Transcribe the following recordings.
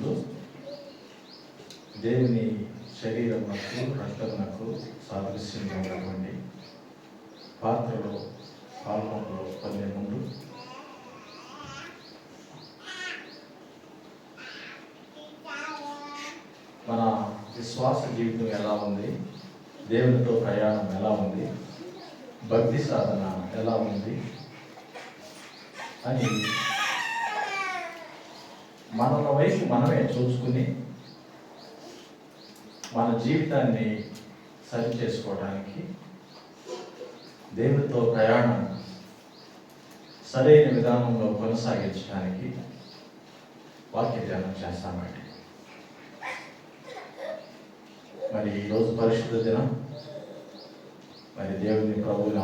ముందు దేవుని శరీరమునకు రక్తమునకు సాదృశ్యంగా ఉన్నటువంటి పాత్రలో పాల్గొనలో పొందే ముందు మన విశ్వాస జీవితం ఎలా ఉంది, దేవునితో ప్రయాణం ఎలా ఉంది, భక్తి సాధన ఎలా ఉంది అని మన వైపు మనమే చూసుకుని మన జీవితాన్ని సరి చేసుకోవడానికి, దేవునితో ప్రయాణం సరైన విధానంలో కొనసాగించడానికి వాక్య ధ్యానం చేస్తామండి. మరి ఈరోజు పరిశుద్ధ దినం, మరి దేవుని ప్రభువుని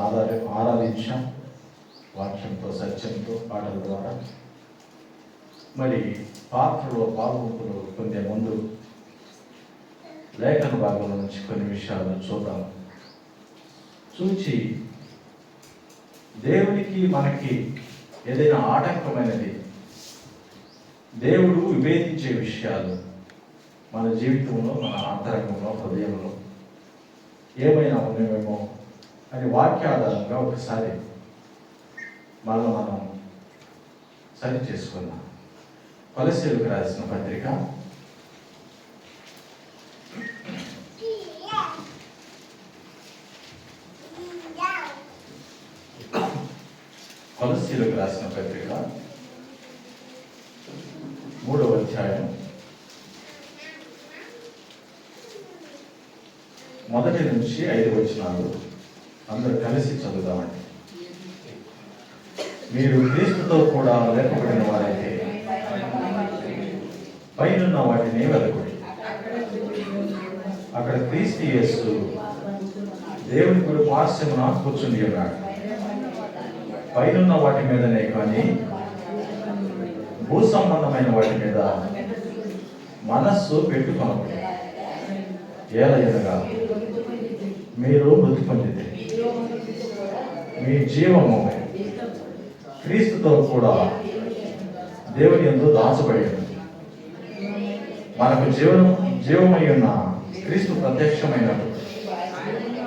ఆరాధించాం వాక్యంతో, సత్యంతో, పాటల ద్వారా. మరి పాత్రలో పాల్గొంపులు పొందే ముందు లేఖన భాగంలో నుంచి కొన్ని విషయాలు చూద్దాం. చూచి దేవునికి మనకి ఏదైనా ఆటంకమైనది, దేవుడు విభేదించే విషయాలు మన జీవితంలో, మన అంతరంగంలో, హృదయంలో ఏమైనా ఉన్నాయేమో అని వాక్యాధారంగా ఒకసారి మనం సరి చేసుకున్నాం. కొలస్సీయులకు రాసిన పత్రిక కొలస్సీయులకు రాసిన పత్రిక 3వ అధ్యాయం 1 నుంచి 5 వచనాలు అందరూ కలిసి చదువుదామండి. మీరు క్రీస్తుతో కూడా లేపబడిన వారైతే పైనున్న వాటిని వెదకుడి. అక్కడ క్రీస్తు యేసు దేవుని కుడి పార్శ్వమున కూర్చుని ఉన్నాడు. పైనున్న వాటి మీదనే కానీ భూ సంబంధమైన వాటి మీద మనస్సు పెట్టుకొనకూడదు. ఏలయనగా మీరు మృతి పొందితే మీ జీవము క్రీస్తుతో కూడా దేవుని యందు దాచబడి ఉంది. మనకు జీవమై ఉన్న క్రీస్తు ప్రత్యక్షమైనప్పుడు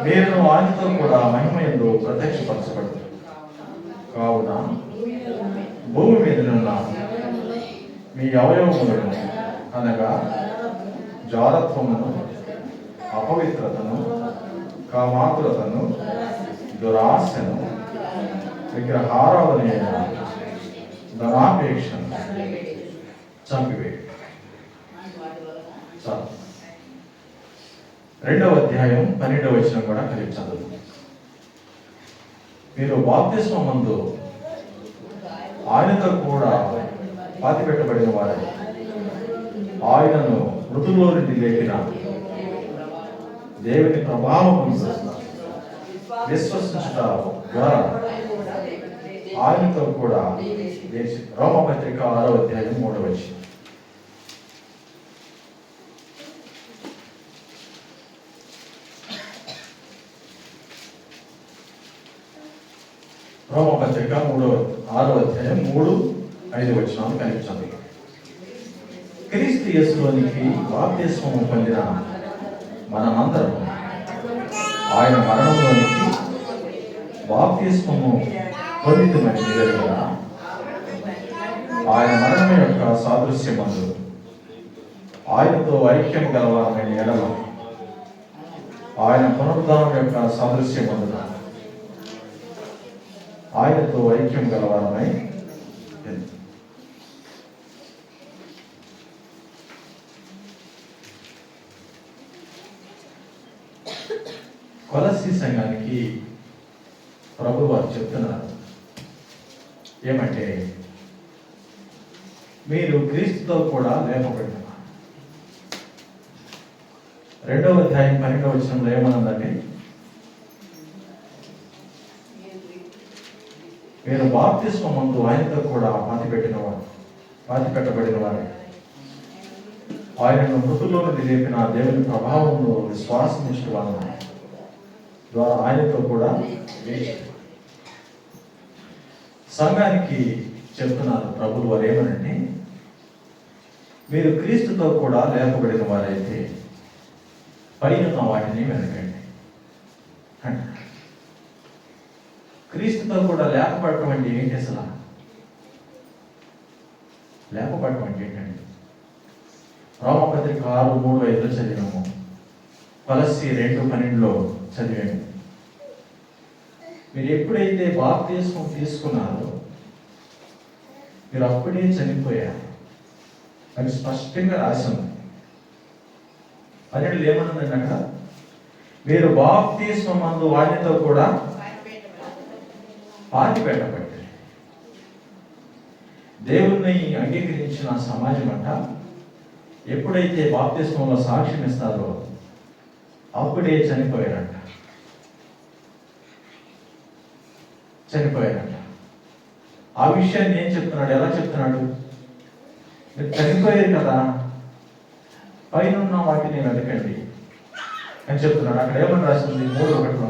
మీరు ఆయనతో కూడా మహిమ యందు ప్రత్యక్షపరచబడు. కావున భూమి మీదనున్న మీ అవయవములను అనగా జారత్వమును, అపవిత్రతను, కామాతురతను, దురాశను, విగ్రహారాధన అయిన ధనాపేక్షను చంపివేయి. 2వ అధ్యాయం 12వ వచనం కూడా కలిపి చదువు. మీరు బాప్తిస్మం ముందు ఆయనతో కూడా పాతిపెట్టబడిన వారు, ఆయనను మృతుల్లో నుండి లేపిన దేవుని ప్రభావం విశ్వసించుట ద్వారా ఆయనతో కూడా రోమపత్రిక 6వ అధ్యాయం 3వ వచనం. రోమపత్రిక 6వ అధ్యాయం 3, 5 వచనాలు కనిపించండి. క్రీస్తు యేసులోనికి బాప్తిస్మము పొందిన మనమందరం ఆయన మరణంలోనికి బాప్తిస్మము పొందితమని నిజంగా ఆయన మరణం యొక్క సాదృశ్యమందు ఆయనతో ఐక్యం గలవారమైన ఎడల ఆయన పునరుద్ధానం యొక్క సాదృశ్యమందున ఆయనతో ఐక్యం గలవారమై కొలస్సీ సంఘానికి ప్రభువు వారు చెప్తున్నారు ఏమంటే, మీరు క్రీస్తుతో కూడా లేపబడిన. 2వ అధ్యాయం 12వ వచనంలో ఏమన్నదంటే, మీరు బాప్తిస్మం ముందు ఆయనతో కూడా పాతిపెట్టబడిన వారు, ఆయనను మృతుల్లో నుండి లేపిన దేవుని ప్రభావంలో విశ్వాసం వలన ద్వారా ఆయనతో కూడా సంఘానికి చెప్తున్నారు ప్రభువు వారు ఏమనంటే, మీరు క్రీస్తుతో కూడా లేపబడిన వారైతే పైన వాటిని వెనకండి. క్రీస్తుతో కూడా లేపబడటం అంటే ఏంటి అసలు? లేపబడటం అంటే ఏంటండి? రోమపత్రిక 6:3-5 చదివాము, కొలస్సీ 2:12 చదివాము. మీరు ఎప్పుడైతే బాప్తిస్మం తీసుకున్నారో మీరు అప్పుడే చనిపోయారు అని స్పష్టంగా రాసి ఉంది. పన్నెండులో ఏమన్నదండి అక్కడ? మీరు బాప్తిస్మమందు వాటితో కూడా పాతి పెట్టబడ్డారు. దేవుణ్ణి అంగీకరించిన సమాజం అంట ఎప్పుడైతే బాప్తిస్మంలో సాక్ష్యం ఇస్తారో అప్పుడే చనిపోయారంట. ఆ విషయాన్ని ఏం చెప్తున్నాడు? ఎలా చెప్తున్నాడు? మీరు చనిపోయారు కదా, పైన ఉన్న వాటిని వెతకండి అని చెప్తున్నాడు. అక్కడ ఏమని రాస్తుంది? 3:1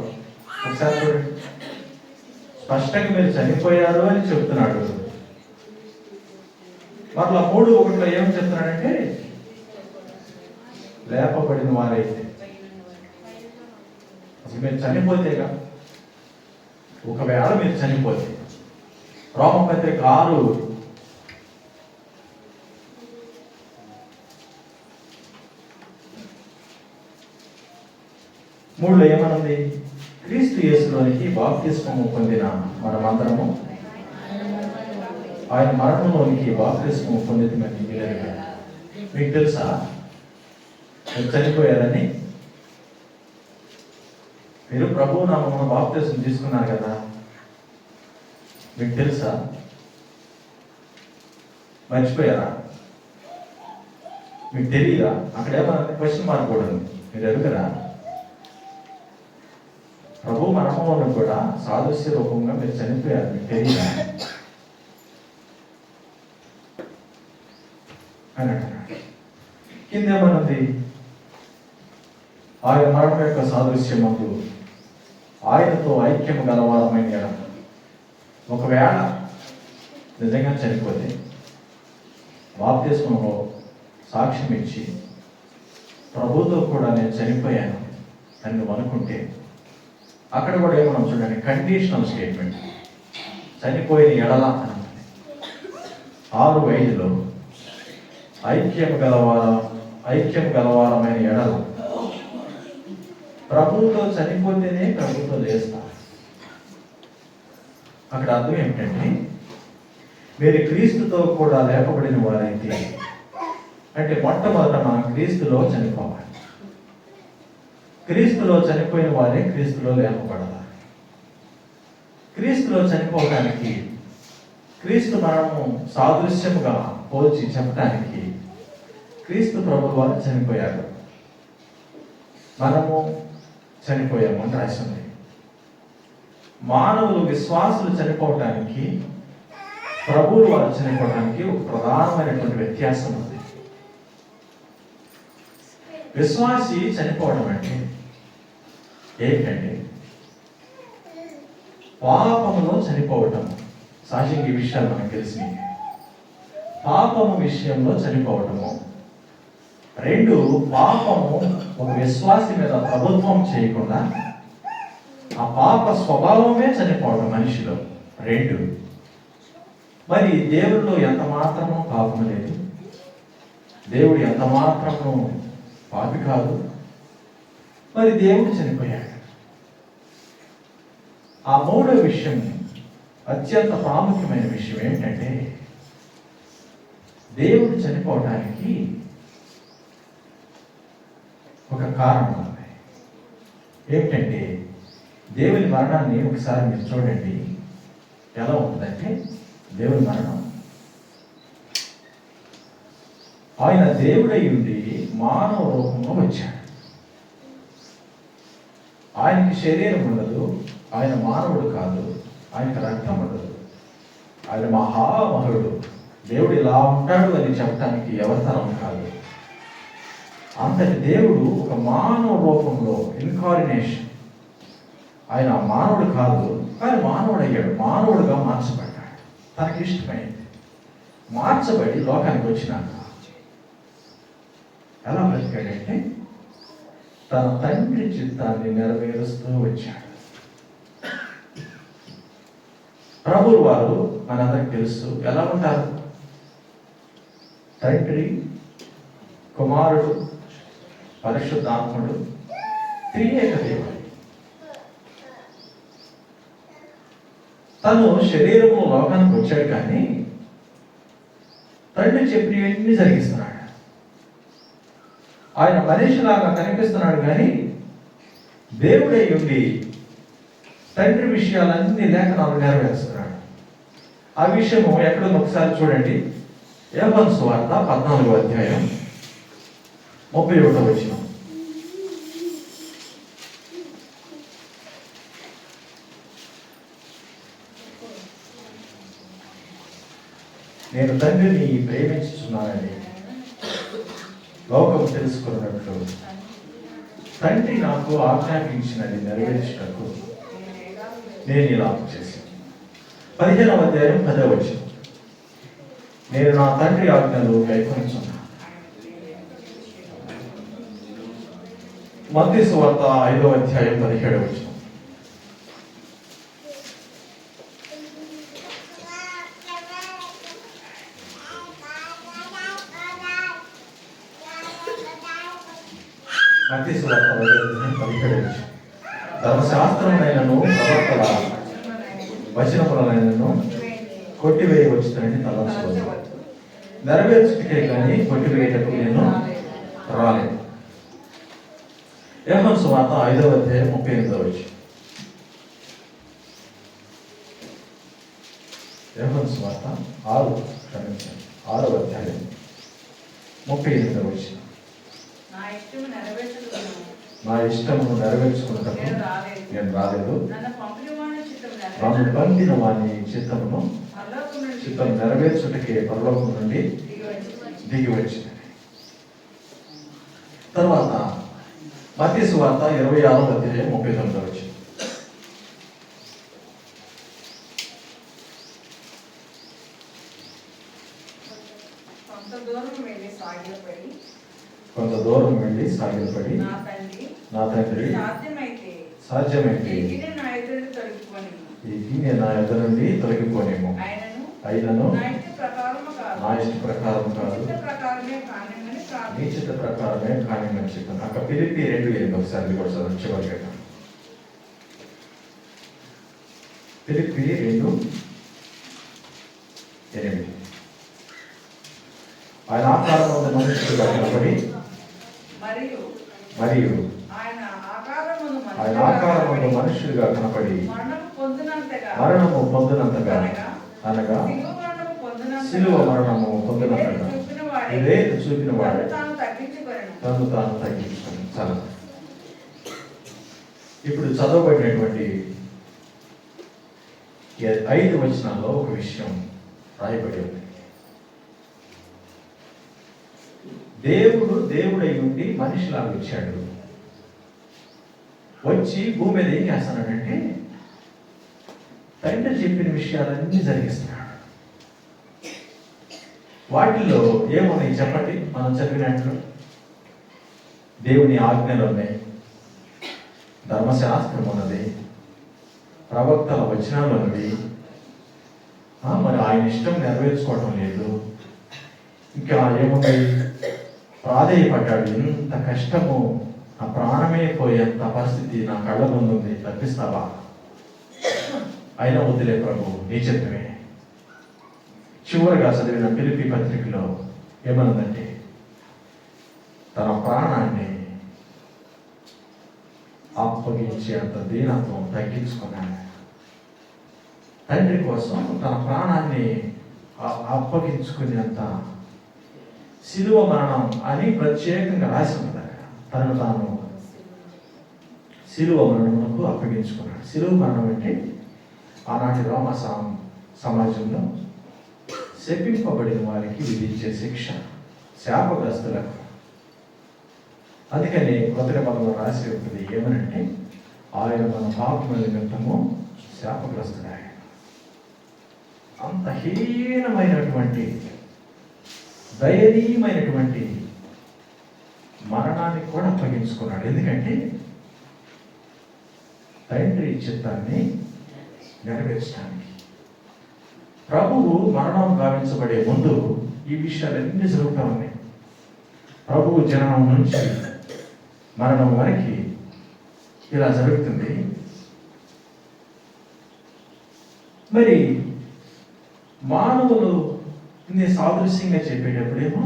ఒకసారి చూడండి. స్పష్టంగా మీరు చనిపోయారు అని చెప్తున్నాడు. మరలా 3:1 ఏమని చెప్తున్నాడంటే లేపబడిన వారైతే. అసలు మీరు చనిపోతేగా, ఒకవేళ మీరు చనిపోతే రోమపత్రిక 6:3 ఏమనుంది? క్రీస్తు యేసులోనికి బాప్తిస్మము పొందిన మనమందరము ఆయన మరణంలోనికి బాప్తిస్మము పొందితమని మీకు తెలుసా? మీరు చనిపోయారని. మీరు ప్రభువు నామమున బాప్తిస్మం తీసుకున్నారు కదా, మీకు తెలుసా? మర్చిపోయారా? మీకు తెలియదా? అక్కడ ఏమన్నా క్వశ్చన్ మార్క్ కూడా ఉంది. మీరు ఎరుగరా? ప్రభు మరణంలో కూడా సాదృశ్య రూపంగా మీరు చనిపోయారు, మీకు తెలియదా అని అంటున్నాడు. కింద ఏమన్నది? ఆయన మరణం యొక్క సాదృశ్యమందు ఆయనతో ఐక్యము గలవారమైన ఒకవేళ నిజంగా చనిపోతే బాప్తిస్మంలో సాక్ష్యం ఇచ్చి ప్రభుతో కూడా నేను చనిపోయాను అని నువ్వు అనుకుంటే, అక్కడ కూడా ఏమన్నా చూడండి, కండిషనల్ స్టేట్మెంట్. చనిపోయిన ఎడల అని 6:5 ఐక్యం గలవారమైన ఎడల ప్రభువుతో చనిపోతేనే ప్రభుతో లేస్తా. అక్కడ అర్థం ఏమిటంటే మీరు క్రీస్తుతో కూడా లేపబడిన వారైతే, అంటే మొట్టమొదట మనం క్రీస్తులో చనిపోవాలి. క్రీస్తులో చనిపోయిన వారే క్రీస్తులో లేపబడాలి. క్రీస్తులో చనిపోవడానికి, క్రీస్తు మనము సాదృశ్యముగా పోల్చి చెప్పడానికి క్రీస్తు ప్రభువు వారు చనిపోయారు, మనము చనిపోయాము అని రాసింది. మానవులు విశ్వాసులు చనిపోవడానికి, ప్రభువులు వారు చనిపోవడానికి ఒక ప్రధానమైనటువంటి వ్యత్యాసం ఉంది. విశ్వాసి చనిపోవడం అంటే ఏంటంటే పాపములో చనిపోవటం. సహజంగా ఈ విషయాలు మనకు తెలిసినవి. పాపము విషయంలో చనిపోవటము. 2, పాపము ఒక విశ్వాసి మీద ప్రభుత్వం చేయకుండా ఆ పాప స్వభావమే చనిపోవడం మనిషిలో. 2, మరి దేవుడిలో ఎంత మాత్రము పాపము లేదు, దేవుడు ఎంత మాత్రము పాపి కాదు, మరి దేవుడు చనిపోయాడు. ఆ 3వ విషయం, అత్యంత ప్రాముఖ్యమైన విషయం ఏంటంటే దేవుడు చనిపోవడానికి ఒక కారణం ఉంది. ఏమిటంటే దేవుని మరణాన్ని ఒకసారి మీరు చూడండి ఎలా ఉంటుందంటే, దేవుని మరణం, ఆయన దేవుడై ఉండి మానవ రూపంలో వచ్చాడు. ఆయనకి శరీరం ఉండదు, ఆయన మానవుడు కాదు, ఆయనకు రక్తం ఉండదు, ఆయన మహామహుడు. దేవుడు ఇలా ఉంటాడు అని చెప్పడానికి ఎవరి తరం కాదు. అంతటి దేవుడు ఒక మానవ రూపంలో, ఇన్కార్డినేషన్, ఆయన మానవుడు కాదు కానీ మానవుడు అయ్యాడు, మానవుడుగా మార్చబడ్డాడు. తనకి ఇష్టమైంది మార్చబడి లోకానికి వచ్చినాక ఎలా బ్రతికాడంటే తన తండ్రి చిత్తాన్ని నెరవేరుస్తూ వచ్చాడు. ప్రభువు వారు మనందరికి తెలుసు ఎలా ఉంటారు. తండ్రి, కుమారుడు, పరిశుద్ధాత్ముడు, త్రియేక దేవుడు. తను శరీరము లోకానికి వచ్చాడు, కానీ తండ్రి చెప్పినవన్నీ జరిగిస్తున్నాడు. ఆయన మనిషిలాగా కనిపిస్తున్నాడు, కానీ దేవుడై ఉండి తండ్రి విషయాలన్నీ లేఖనాలు నెరవేరుస్తున్నాడు. ఆ విషయము ఎక్కడో ఒకసారి చూడండి. యోహాను సువార్త 14వ అధ్యాయం 31వ వచనం. నేను తండ్రిని ప్రేమించుచున్నానని లోకం తెలుసుకున్నట్లు తండ్రి నాకు ఆజ్ఞాపించినది నెరవేర్చుటకు నేను ఇలా చేశాను. 15వ అధ్యాయం 10వ వచనం. నేను నా తండ్రి ఆజ్ఞలు గైకొనుచున్నాను. మత్తయి సువార్త 5వ అధ్యాయం 17వ వచనం. మత్తయి సువార్త 5వ అధ్యాయం 17వ వచనం. ధర్మశాస్త్రమునైనను ప్రవక్తల వచనములనైనను కొట్టివేయవచ్చునని తలంచుకోలేదు. నెరవేర్చుటకే కానీ కొట్టివేయటకు నేను రాలేదు. యోహాను సువార్త 5వ అధ్యాయం 38వ వచనం. యోహాను సువార్త 6వ అధ్యాయం 38వ వచనం. నా ఇష్టమును నెరవేర్చుకున్నటకు నేను రాలేదు, నన్ను పంపిన వాని చిత్తము నెరవేర్చుటకే పరలోకం నుండి దిగి వచ్చింది. తర్వాత మత్తయి సువార్త 26వ అధ్యాయం 39వ వచనం. కొంత దూరం వెళ్ళి సాగిలపడి నా తండ్రి సాధ్యమైతే ఈ గిన్నె నా ఎదురు నుండి తొలగిపోనేమో, అయినను నా ఇష్ట ప్రకారం కాదు నీ చిత్త ప్రకారమే కానిమని చెప్పాను. అక్కడ ఫిలిప్పీ 2:8 ఒకసారి కూడా చదవండి చివరిగా. ఫిలిప్పీ 2:8. ఆయన ఆకారం ఉన్న మనుషులుగా కనబడి మరియు ఆయన ఆకారమును మనుషులుగా కనపడి మరణము పొందినంతగా అనగా శిలువ మరణము పొందినంతగా ఇదేది చూపిన వాడు తను తాను తగ్గించుకుని. చాలా ఇప్పుడు చదవబడినటువంటి 5 వచనాల్లో ఒక విషయం రాయబడి ఉంది. దేవుడై ఉండి మనిషిలాగా వచ్చాడు. వచ్చి భూమి మీద ఏం చేస్తున్నాడంటే తండ్రి చెప్పిన విషయాలన్నీ జరిగిస్తున్నాడు. వాటిల్లో ఏమున్నాయి చెప్పండి? మనం చదివినట్లు దేవుని ఆజ్ఞలు ఉన్నాయి, ధర్మశాస్త్రం ఉన్నది, ప్రవక్తల వచనాలు ఉన్నవి. మరి ఆయన ఇష్టం నెరవేర్చుకోవటం లేదు. ఇంకా ఏమున్నాయి? ప్రాధేయపడ్డాడు. ఎంత కష్టము, నా ప్రాణమే పోయేంత పరిస్థితి నా కళ్ళ ముందు ఉంది, తప్పిస్తావా? అయినా వద్దులే ప్రభు, నీ చిత్తమే. చివరిగా చదివిన ఫిలిప్పీ పత్రికలో ఏమన్నదంటే తన ప్రాణాన్ని అప్పగించేంత దీనత్వం తగ్గించుకున్నాడు. తండ్రి కోసం తన ప్రాణాన్ని అప్పగించుకునేంత శిలువ మరణం అని ప్రత్యేకంగా రాసి ఉన్నది. తనను తాను శిలువ మరణమునకు అప్పగించుకున్నాడు. శిలువ మరణం అంటే ఆనాటి రోమ సమాజంలో శపింపబడిన వారికి విధించే శిక్ష, శాపగ్రస్తులకు. అందుకని కొత్త నిబంధనలో రాసి ఉంటుంది ఏమనంటే ఆయన మన పాపముల నిమిత్తము శాపగ్రస్తుడాయన. అంత హీనమైనటువంటి దయనీయమైనటువంటి మరణానికి కూడా అప్పగించుకున్నాడు. ఎందుకంటే తండ్రి చిత్తాన్ని నెరవేర్చడానికి. ప్రభువు మరణం గావించబడే ముందు ఈ విషయాలన్నీ జరుగుతూ ఉన్నాయి. ప్రభువు జననం నుంచి మరణం వరకు ఇలా జరుగుతుంది. మరి మానవులు ఇన్ని సాదృశ్యంగా చెప్పేటప్పుడేమో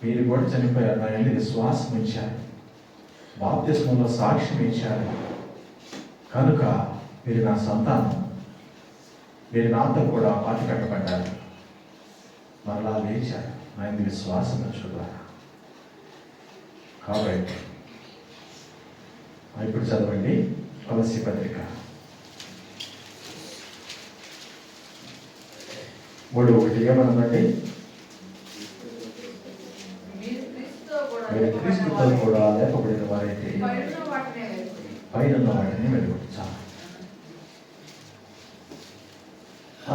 మీరు కూడా చనిపోయారు, నా యందు విశ్వాసం ఇచ్చారు, బాప్తిస్మంలో సాక్ష్యం ఇచ్చారు, కనుక మీరు నా సంతానం, మీరు నాతో కూడా పాతి కట్టబడ్డారు, మరలా లేచారు నా యందు విశ్వాసం ఉంచుతారు. కాబట్టి ఇప్పుడు చదవండి కొలస్సీ పత్రిక 3:1 ఏమన్నదండి? మీరు క్రీస్తుతో కూడా లేపబడిన వారైతే పైనున్న వాటిని వెలుగుతారు.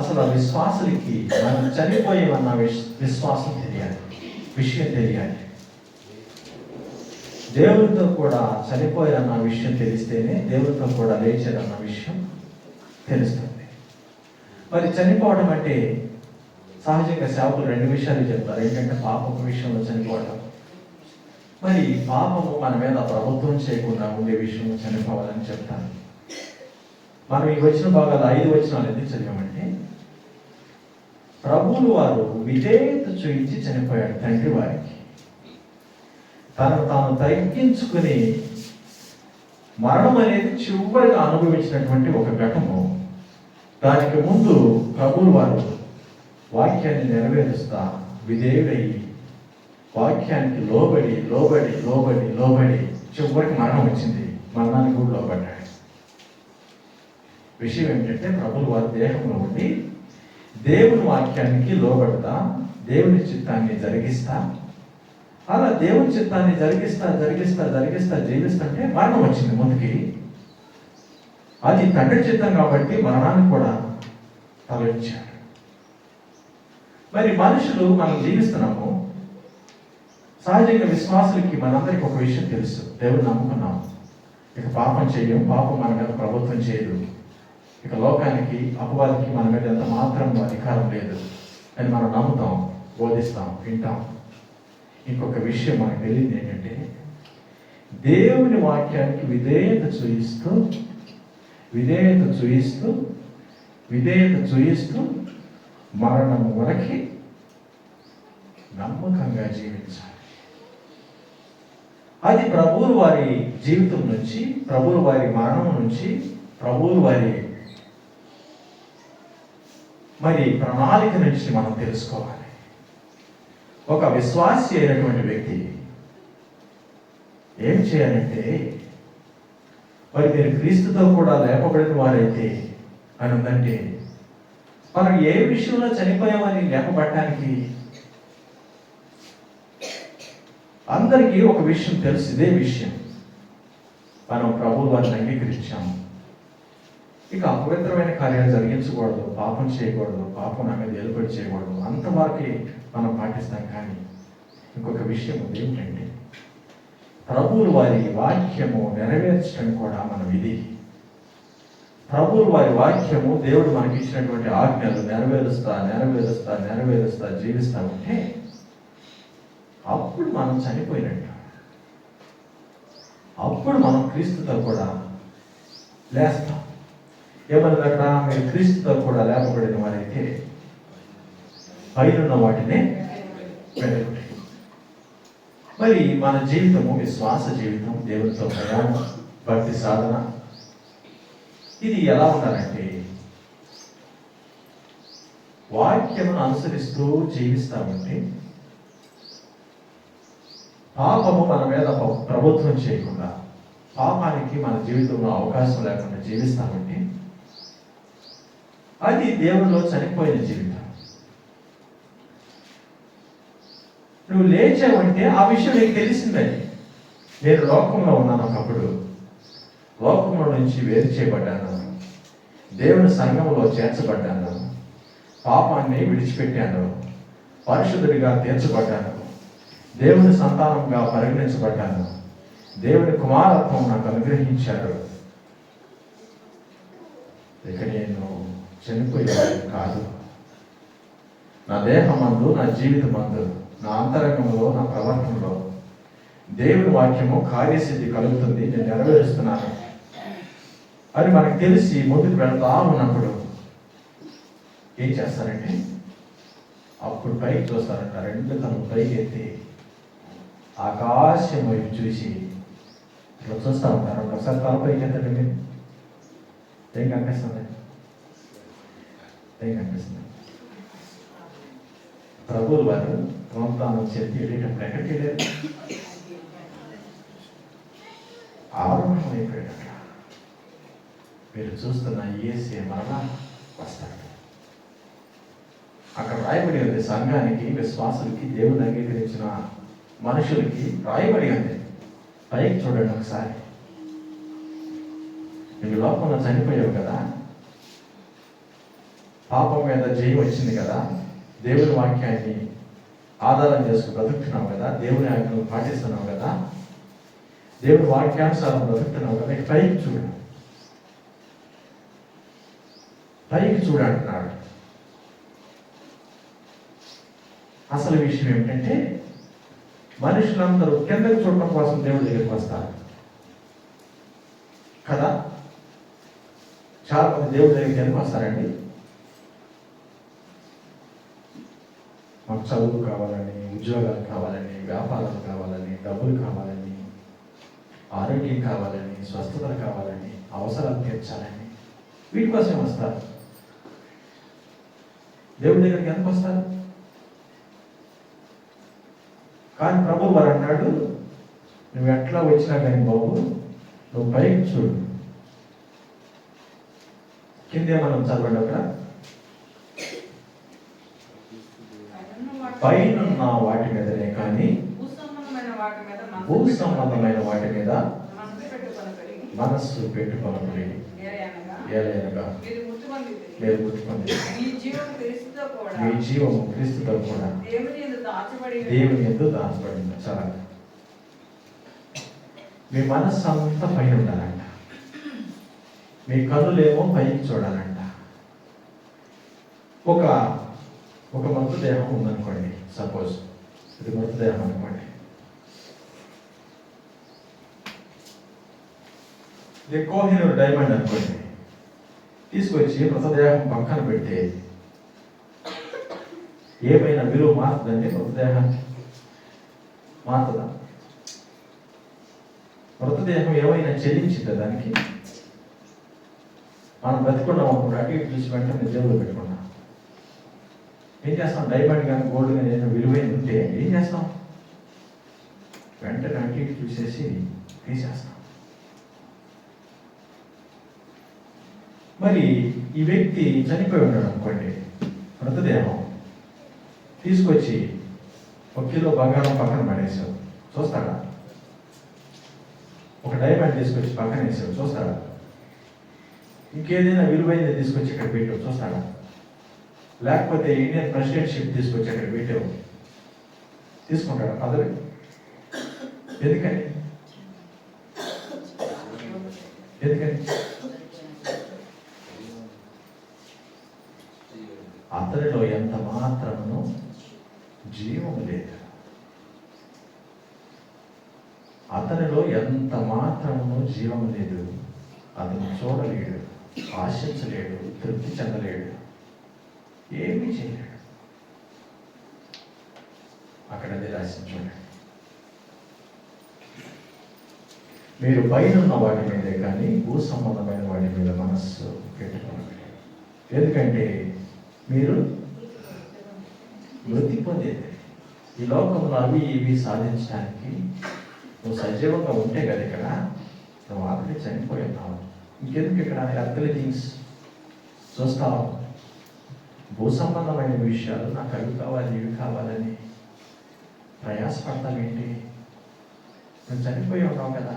అసలు ఆ విశ్వాసులకి మనం చనిపోయామన్న విశ్వాసం తెలియాలి, విషయం తెలియాలి. దేవుడితో కూడా చనిపోయారన్న విషయం తెలిస్తేనే దేవుడితో కూడా లేచారన్న విషయం తెలుస్తుంది. మరి చనిపోవడం అంటే సహజంగా సేవకులు 2 విషయాలు చెప్తారు. ఏంటంటే పాపం విషయంలో చనిపోవడం, మరి పాపము మన మీద ప్రభుత్వం చేయకుండా ఉండే విషయంలో చనిపోవాలని చెప్తాను. మనం ఈ వచ్చిన భాగాలు 5 వచనాలు ఎందుకు చదివామంటే, ప్రభువులు వారు విధేయత చూయించి చనిపోయాడు తండ్రి వారికి. తనను తాను తగ్గించుకుని మరణం అనేది చివరిగా అనుభవించినటువంటి ఒక ఘటము. దానికి ముందు ప్రభువులు వారు వాక్యాన్ని నెరవేరుస్తా విధేయుడై వాక్యానికి లోబడి లోబడి లోబడి లోబడి చివరికి మరణం వచ్చింది. మరణానికి కూడా లోబడ్డాడు. విషయం ఏమిటంటే ప్రభువులు వారి దేహంలో ఉండి దేవుని వాక్యానికి లోబడతా, దేవుని చిత్తాన్ని జరిగిస్తా, అలా దేవుని చిత్తాన్ని జరిగిస్తా జరిగిస్తా జరిగిస్తా జీవిస్తుంటే మరణం వచ్చింది ముందుకి. అది తండ్రి చిత్తం కాబట్టి మరణాన్ని కూడా తొలగించాడు. మరి మనుషులు మనం జీవిస్తున్నాము. సహజంగా విశ్వాసులకి మనందరికీ ఒక విషయం తెలుసు, దేవుని నమ్ముకున్నాం, ఇక పాపం చెయ్యం, పాపం మన మీద ప్రభుత్వం చేయదు, ఇక లోకానికి అపవాదికి మన మీద ఎంత మాత్రం అధికారం లేదు అని మనం నమ్ముతాం, బోధిస్తాం, వింటాం. ఇంకొక విషయం మనకు తెలియదు ఏంటంటే, దేవుని వాక్యానికి విధేయత చూయిస్తూ విధేయత చూయిస్తూ విధేయత చూయిస్తూ మరణం వరకు నమ్మకంగా జీవించాలి. అది ప్రభువుల వారి జీవితం నుంచి, ప్రభువుల వారి మరణం నుంచి, ప్రభువుల వారి మరి ప్రణాళిక నుంచి మనం తెలుసుకోవాలి. ఒక విశ్వాసి అయినటువంటి వ్యక్తి ఏం చేయాలంటే, మరి మీరు క్రీస్తుతో కూడా లేపబడిన వారైతే అని ఉందంటే, మనం ఏ విషయంలో చనిపోయామని లేపబడటానికి అందరికీ ఒక విషయం తెలుసు. ఇదే విషయం, మనం ప్రభువు వారిని అంగీకరించాము, ఇక అపవిత్రమైన కార్యాలు జరిగించకూడదు, పాపం చేయకూడదు, పాపం నా మీద ఏలుబడి చేయకూడదు, అంతవరకే మనం పాటిస్తాం. కానీ ఇంకొక విషయం ఉంది, ఏమిటంటే ప్రభువుల వారి వాక్యము నెరవేర్చడం కూడా మన విధి. ప్రభువుల వారి వాక్యము, దేవుడు మనకి ఇచ్చినటువంటి ఆజ్ఞలు నెరవేరుస్తా నెరవేరుస్తా నెరవేరుస్తా జీవిస్తా ఉంటే అప్పుడు మనం చనిపోయినట్టు, అప్పుడు మనం క్రీస్తుతో కూడా లేస్తాం. ఏమన్నది అక్కడ? మీరు క్రీస్తుతో కూడా లేపబడిన వారైతే పైనున్న వాటినే వెలుగుతాయి. మరి మన జీవితము, విశ్వాస జీవితం, దేవునితో ప్రయాణం, భక్తి సాధన, ఇది ఎలా ఉండాలంటే వాక్యమును అనుసరిస్తూ జీవిస్తా ఉంటే, పాపము మన మీద ప్రభుత్వం చేయకుండా, పాపానికి మన జీవితంలో అవకాశం లేకుండా జీవిస్తామంటే అది దేవునిలో చనిపోయిన జీవితం. నువ్వు లేచావంటే ఆ విషయం నీకు తెలిసిందని. నేను లోకంలో ఉన్నాను, ఒకప్పుడు లోకంలో నుంచి వేరు చేయబడ్డాను, దేవుని సంఘంలో చేర్చబడ్డాను, పాపాన్ని విడిచిపెట్టాను, పరిశుద్ధుడిగా తీర్చబడ్డాను, దేవుని సంతానంగా పరిగణించబడ్డాను. దేవుని కుమారత్వం నాకు అనుగ్రహించారు. ఇక నేను చనిపోయేవాడిని కాదు. నా దేహమందు, నా జీవితమందు, నా అంతరంగంలో, నా ప్రవర్తనలో దేవుని వాక్యము కార్యసిద్ధి కలుగుతుంది, నేను నెరవేరుస్తున్నాను అని మనకు తెలిసి ముందుకు వెళ్తా ఉన్నప్పుడు ఏం చేస్తారంటే అప్పుడు పైకి చూస్తారంట. రెండు తను పైకి ఎత్తి ఆకాశం వైపు చూసి ఇట్లా చూస్తూ ఉంటారు. ఒకసారి తల పైకి ఎత్తండి. మీరు ఏం కనిపిస్తుంది? ఏం కనిపిస్తుంది? ప్రభువులు వారు తాను చెప్పి వెళ్ళేటప్పుడు ఎక్కడికి వెళ్ళారు? ఆరోహణం అయిపోయాడు. అక్కడ మీరు చూస్తున్న యేసే మరలా వస్తాడు. అక్కడ రాయబడి ఉంది, సంఘానికి, విశ్వాసులకి, దేవుని అంగీకరించిన మనుషులకి రాయబడి ఉంది. పైకి చూడండి ఒకసారి. నువ్వు లోకంలో చనిపోయావు కదా, పాపం మీద జయం వచ్చింది కదా, దేవుని వాక్యాన్ని ఆధారం చేసుకుని బ్రతుకుతున్నావు కదా, దేవుని ఆజ్ఞను పాటిస్తున్నావు కదా, దేవుని వాక్యానుసారం బ్రతుకుతున్నావు కదా, పైకి చూడు, పైకి చూడంటున్నాడు. అసలు విషయం ఏమిటంటే మనుషులందరూ కిందకి చూడటం కోసం దేవుడి దగ్గరికి వస్తారు కదా. చాలా మంది దేవుడి దగ్గరికి ఎందుకు వస్తారండి? మాకు చదువు కావాలని, ఉద్యోగాలు కావాలని, వ్యాపారాలు కావాలని, డబ్బులు కావాలని, ఆరోగ్యం కావాలని, స్వస్థతలు కావాలని, అవసరాలు తీర్చాలని, వీటి కోసం వస్తారు. దేవుడి దగ్గరికి ఎందుకు వస్తారు? కానీ ప్రభు వారు అన్నాడు, నువ్వు ఎట్లా వచ్చినా కానీ బాబు, నువ్వు పైకి చూడు. కిందే మనం చదవండి. అక్కడ పైన వాటి మీదనే కానీ భూ సంబంధమైన వాటి మీద మనస్సు పెట్టుకొనకుడి. ఏలయనగా మీరు ముట్టుకుంది మీ జీవము క్రీస్తుతో కూడా దేవుని యందు దాచబడింది. చాలా మీ మనస్సు అంతా పైన ఉండాలంట. మీ కన్నులేమో పైకి చూడాలంట. ఒక మృతదేహం ఉందనుకోండి, సపోజ్ ఇది మృతదేహం అనుకోండి. ఇది కోహినూర్ డైమండ్ అనుకోండి. తీసుకొచ్చి మృతదేహం పక్కన పెడితే ఏమైనా విలువ మారుతుందండి? మృతదేహానికి మారుతుందా? మృతదేహం ఏమైనా చెల్లించిందా దానికి? మనం బతికున్నాం అనుకుంటే అటు ఇటు చూసి వెంటనే జేబులో పెట్టుకున్నాం. ఏం చేస్తాం? డైమండ్ కానీ గోల్డ్ కానీ ఏదైనా విలువైన ఉంటే ఏం చేస్తాం? వెంటనే అటు ఇటు చూసేసి తీసేస్తాం. మరి ఈ వ్యక్తి చనిపోయి ఉన్నాడు అనుకోండి, మృతదేహం తీసుకొచ్చి 1 కిలో బంగారం పక్కన పడేసావు, చూస్తాడా? ఒక డైమండ్ తీసుకొచ్చి పక్కన వేసావు, చూస్తాడా? ఇంకేదైనా విలువైనది తీసుకొచ్చి ఇక్కడ పెట్టావు, చూస్తాడా? లేకపోతే ఇండియన్ ప్రెసిడెంట్షిప్ తీసుకొచ్చి అక్కడ పెట్టావు, తీసుకుంటాడా? పదవి ఎందుకని? అతనిలో ఎంత మాత్రమును జీవము లేదు. అతనిలో ఎంత మాత్రమును జీవము లేదు. అతను చూడలేడు, ఆశించలేడు, తృప్తి చెందలేడు, ఏమీ చేయలేడు. అక్కడ నిరాశించండి. మీరు పైన వాటి మీదే కానీ భూ సంబంధమైన వాటి మీద మనస్సు పెట్టుకోండి. ఎందుకంటే మీరు మృతి పొందేది. ఈ లోకంలో అవి ఇవి సాధించడానికి నువ్వు సజీవంగా ఉంటే కదా ఇక్కడ నువ్వు ఆల్రెడీ చనిపోయి ఉన్నావు. ఇంకెందుకు ఇక్కడ ఎర్త్లీ థింగ్స్ చూస్తావు? భూ సంబంధమైన విషయాలు నాకు అవి కావాలి ఇవి కావాలని ప్రయాసపడతావేంటి? నువ్వు చనిపోయి ఉన్నావు కదా.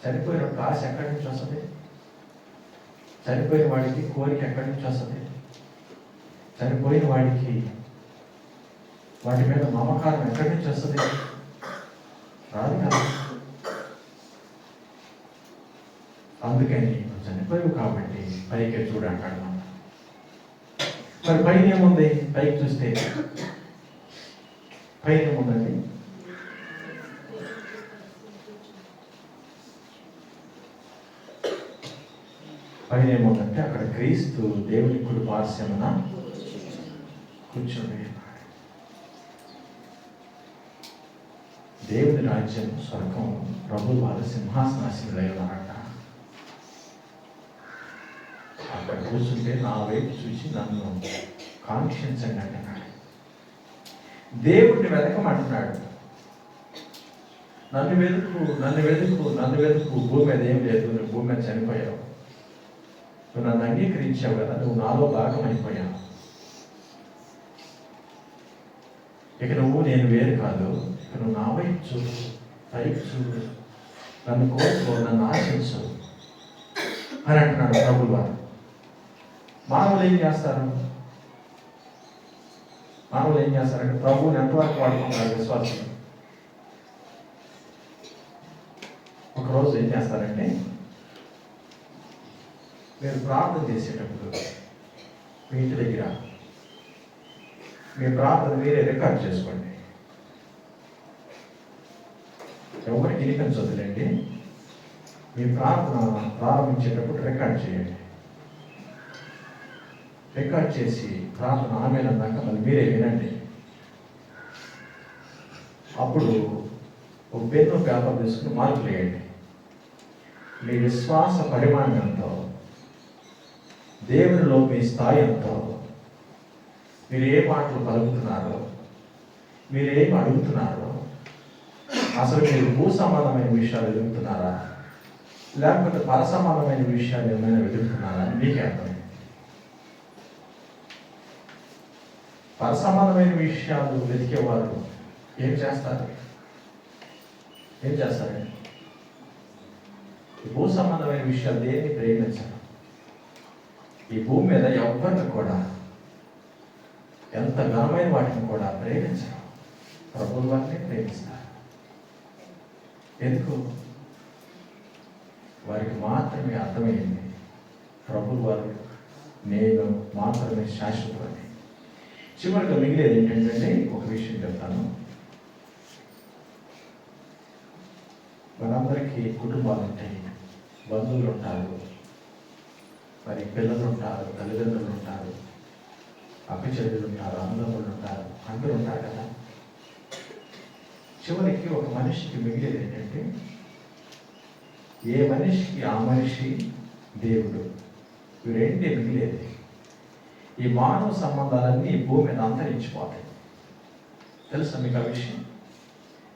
చనిపోయిన ఆశ ఎక్కడి నుంచి వస్తుంది? చనిపోయిన వాడికి కోరిక ఎక్కడి నుంచి వస్తుంది? చనిపోయిన వాడికి వాటి మీద మమకారం ఎక్కడి నుంచి వస్తుంది? రాదు కదా. అందుకని నువ్వు చనిపోయావు కాబట్టి పైకి చూడంటాడు. మరి పైన ఏముంది? పైకి చూస్తే పైన ఏముందండి? పైన ఏముందంటే అక్కడ క్రీస్తు దేవుని కుడి పార్శ్వమున కూర్చొని దేవుని రాజ్యం స్వర్గం ప్రభు వారి సింహాసనాసీనులై ఉన్నారట. అక్కడ కూర్చుంటే నా వైపు చూసి నన్ను కాంక్షించండి అంటున్నాడు. దేవుడిని వెతకమంటున్నాడు. నన్ను వెతుకు, నన్ను వెతుకు, నన్ను వెతుకు. భూమి మీద ఏం లేదు, నువ్వు భూమి మీద చనిపోయావు. నువ్వు నన్ను అంగీకరించావు కదా, నువ్వు నాలో భాగం అయిపోయావు. ఇక నువ్వు నేను వేరు కాదు. ఇక నువ్వు నా వైపు చూడు, పైకి చూడు, నన్ను కోరుకో, నన్ను ఆశించు అని అంటున్నాడు ప్రభువు వారు. మానవులు ఏం చేస్తారు? మానవులు ఏం చేస్తారంటే ప్రభువుని ఎంతవరకు వాడుకుంటారు విశ్వాసం. ఒకరోజు ఏం చేస్తారంటే మీరు ప్రార్థన చేసేటప్పుడు మీ ఇంటి దగ్గర మీ ప్రార్థన మీరే రికార్డ్ చేసుకోండి. ఎవరికి వినిపించొద్దులేండి. మీ ప్రార్థన ప్రారంభించేటప్పుడు రికార్డ్ చేయండి. రికార్డ్ చేసి ప్రార్థన ఆమెను అన్నాక మళ్ళీ మీరే వినండి. అప్పుడు ఒక పెన్ను పేపర్ తీసుకుని మార్కులు వేయండి. మీ విశ్వాస పరిమాణం ఎంతో, దేవునిలో మీ స్థాయి ఎంతో, మీరు ఏ మాటలు పలుకుతున్నారో, మీరు ఏం అడుగుతున్నారో, అసలు మీరు భూ సంబంధమైన విషయాలు ఎదుగుతున్నారా లేకపోతే పర సంబంధమైన విషయాలు ఏమైనా వెతుకుతున్నారా అని మీకే అర్థం. పర సంబంధమైన విషయాలు వెతికేవారు ఏం చేస్తారు? ఏం చేస్తారండి? భూ సంబంధమైన విషయాలు దేన్ని ప్రేమించరు. ఈ భూమి మీద ఎవరిని కూడా, ఎంత ఘనమైన వాటిని కూడా ప్రేమించరు. ప్రభువు వారిని ప్రేమిస్తారు. ఎందుకు? వారికి మాత్రమే అర్థమైంది ప్రభువు వారు నేను మాత్రమే శాశ్వతమని. చివరిగా మిగిలేది ఏంటంటే ఒక విషయం చెప్తాను. మనందరికీ కుటుంబాలు ఉంటాయి, బంధువులు ఉంటారు, మరి పిల్లలు ఉంటారు, తల్లిదండ్రులు ఉంటారు, అక్కచెల్లెలు ఉంటారు, అన్నదమ్ములు ఉంటారు, అందరూ ఉంటారు కదా. చివరికి ఒక మనిషికి మిగిలేది ఏంటంటే ఏ మనిషికి ఆ మనిషి దేవుడు, ఇవి రెండే మిగిలేది. ఈ మానవ సంబంధాలన్నీ భూమి మీద అంతరించిపోతాయి. తెలుసా మీకు ఆ విషయం?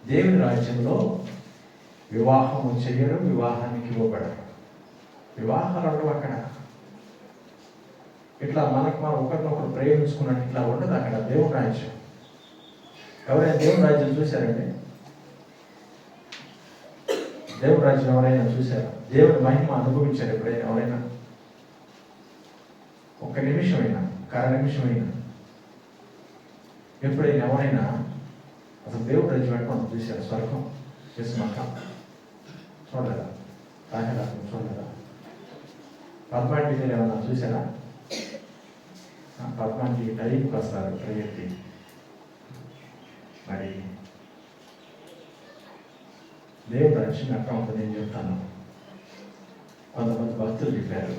దేవుని రాజ్యంలో వివాహము చేయరు, వివాహానికి ఇవ్వబడరు. వివాహాలు ఉండవు అక్కడ. ఇట్లా మనం ఒకరినొకరు ప్రేమించుకున్నట్టు ఇట్లా ఉండదు అక్కడ దేవుని రాజ్యం. ఎవరైనా దేవుని రాజ్యం చూశారండి? దేవుని రాజ్యం ఎవరైనా చూశారా? దేవుని మహిమ అనుభవించారు ఎప్పుడైనా ఎవరైనా? ఒక్క నిమిషమైనా, నిమిషమైనా ఎప్పుడైనా ఎవరైనా అసలు దేవుడి రాజ్యం అంటే మనం చూశారు? స్వర్గం చేసినాక చూడలేదా? రాజరాజం చూడలేదా? పద్మాంటి మీరు ఏమన్నా చూసారా? పద్మాంటి టైంకి వస్తారు ప్రేయర్కి. మరి దేవుడు రాజ్యం ఎక్కడ ఉంటుంది నేను చెప్తాను. కొంతమంది భక్తులు చెప్పారు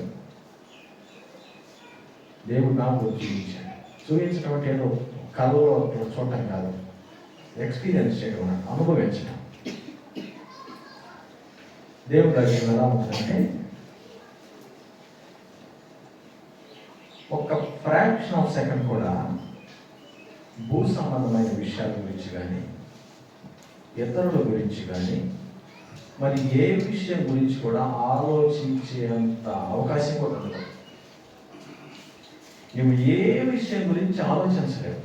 దేవుడు నాకు చూపించాడు. చూపించడం అంటే ఏదో కళలో చూడటం కాదు, ఎక్స్పీరియన్స్ చేయడం, అనుభవించడం. దేవుడి రాజ్యం ఎలా ఉంటుందంటే ఒక ఫ్రాక్షన్ ఆఫ్ సెకండ్ కూడా భూ సంబంధమైన విషయాల గురించి కానీ, ఇతరుల గురించి కానీ, మరి ఏ విషయం గురించి కూడా ఆలోచించేంత అవకాశం కూడా ఉండదు. నువ్వు ఏ విషయం గురించి ఆలోచించలేవు.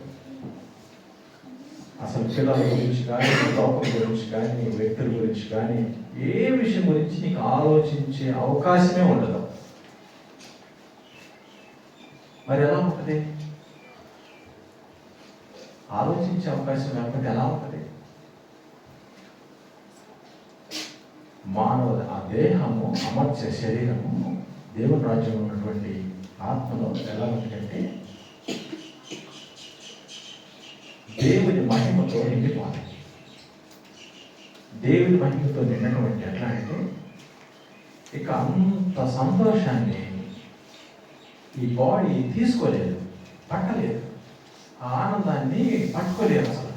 అసలు పిల్లల గురించి కానీ, లోకం గురించి కానీ, వ్యక్తుల గురించి కానీ, ఏ విషయం గురించి నీకు ఆలోచించే అవకాశమే ఉండదు. మరి ఎలా ఉంటుంది? ఆలోచించే అవకాశం లేకపోతే ఎలా ఉంటుంది? మానవ ఆ దేహము అమర్చే శరీరము దేవుని రాజ్యంలో ఉన్నటువంటి ఆత్మలో ఎలా ఉంటుందంటే దేవుని మహిమతో నిండిపోవాలి. దేవుని మహిమతో నిండడం అంటే ఎట్లా అంటే ఇక అంత సంతోషాన్ని ఈ బాడీ తీసుకోలేదు, పట్టలేదు. ఆ ఆనందాన్ని పట్టుకోలేదు, అసలు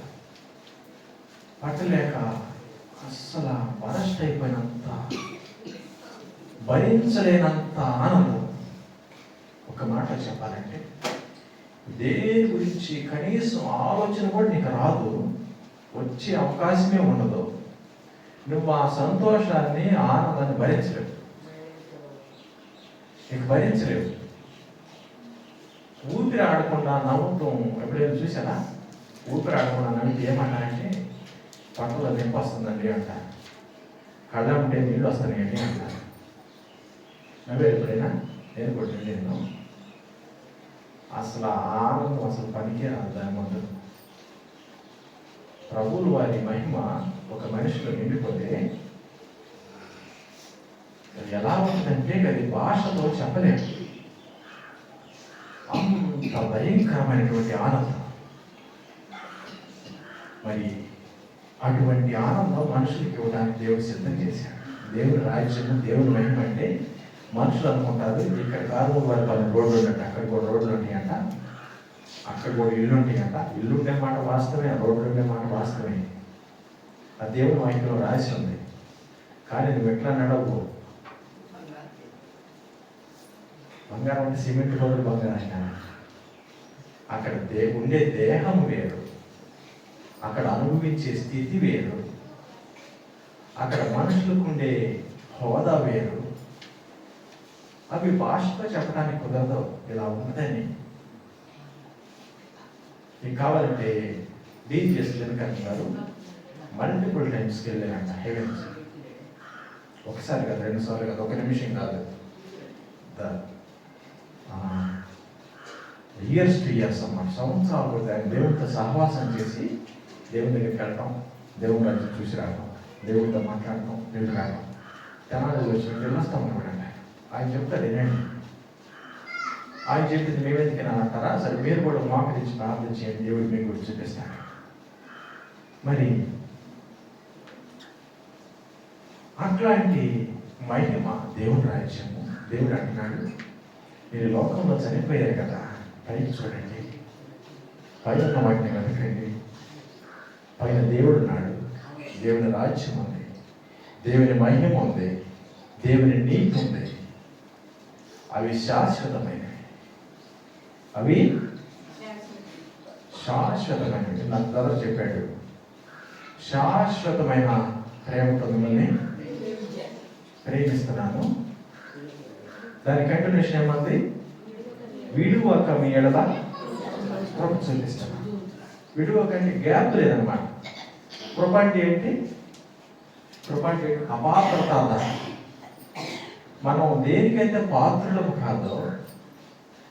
పట్టలేక అస్సలు బరస్ట్ అయిపోయినంత, భరించలేనంత ఆనందం. ఒక మాట చెప్పాలంటే దేని గురించి కనీసం ఆలోచన కూడా నీకు రాదు, వచ్చే అవకాశమే ఉండదు. నువ్వు ఆ సంతోషాన్ని ఆనందాన్ని భరించలేవు, నీకు భరించలేవు. ఊపిరి ఆడకుండా నవ్వుతాం. ఎప్పుడైనా చూసారా? ఊపిరి ఆడకుండా నవ్వుతూ ఏమన్నారంటే పట్టులో నింపు వస్తుందండి అంటారు, కళ్ళ ఉంటే నీళ్ళు వస్తున్నాయండి అంటారు. నవ్వే ఎప్పుడైనా? నేను కూడా నేను అసలు ఆనందం అసలు పనికే రాదు దాని ముందు. ప్రభువులు వారి మహిమ ఒక మనిషిలో నిండిపోతే అది ఎలా ఉంటుందంటే అది భాషతో చెప్పలేము. అంత భయంకరమైనటువంటి ఆనందం. మరి అటువంటి ఆనందం మనుషులకి ఇవ్వడానికి దేవుడు సిద్ధం చేశాడు. దేవుని రాజ్యము, దేవుని మహిమ అంటే మనుషులు అనుకుంటారు ఇక్కడ కారు వారి రోడ్లు ఉంటాయి, అక్కడ కూడా రోడ్లు ఉంటాయంట, అక్కడ కూడా ఇల్లు ఉంటాయంట. ఇల్లు ఉండే మాట వాస్తవమే, రోడ్లు ఉండే మాట వాస్తవమే. ఆ దేవుని వాక్యంలో రాసి ఉంది. కానీ నువ్వు ఎట్లా నడవు? బంగారం అంటే సిమెంట్ రోడ్డు బంగారం. అక్కడ ఉండే దేహం వేరు, అక్కడ అనుభవించే స్థితి వేరు, అక్కడ మనుషులకు ఉండే హోదా వేరు. అవి భాషతో చెప్పడానికి కుదరదు ఇలా ఉందని. మీకు కావాలంటే డీజీఎస్ లింకన్ గారు మల్టిపుల్ టైమ్స్కి వెళ్ళారంట హెవెన్స్. ఒకసారి కాదు, 2 సార్లు కాదు, 1 నిమిషం కాదు, ఇయర్స్ టు ఇయర్స్ అన్నమాట. సంవత్సరాలు దేవుడితో సహవాసం చేసి దేవుని దగ్గరికి వెళ్ళటం, దేవుని రాజ్యం చూసి రావడం, దేవుడితో మాట్లాడటం, దేవుడు రావడం. తెనాలి వచ్చి వెళ్ళొస్తాం అనమాట. ఆయన చెప్తాడు వినండి. ఆయన చెప్పింది మేమెందుకైనా అంటారా? సరే మీరు కూడా మోకరించి ప్రార్థన చేయండి, దేవుడు మీకు కూడా చూపిస్తాడు. మరి అట్లాంటి మహిమ దేవుని రాజ్యము. దేవుడు అంటున్నాడు, మీరు లోకంలో చనిపోయారు కదా, పైకి చూడండి, పైన వాటిని వెతకండి. పైన దేవుడు ఉన్నాడు, దేవుని రాజ్యం ఉంది, దేవుని మహిమ ఉంది, దేవుని నీతి ఉంది. అవి శాశ్వతమైనవి, అవి శాశ్వతమైనవి. నా బ్రదర్ చెప్పాడు, శాశ్వతమైన ప్రేమతో మిమ్మల్ని ప్రేమిస్తున్నాను. దాని కంటిన్యూషన్ ఏమంది? విడువక మీ ఎడల కృప చూపిస్తున్నాను. విడువక అంటే గ్యాప్ లేదనమాట. కృప అంటే ఏంటి? కృప అంటే అపాత్రత. మనం దేనికైతే పాత్రులకు కాదో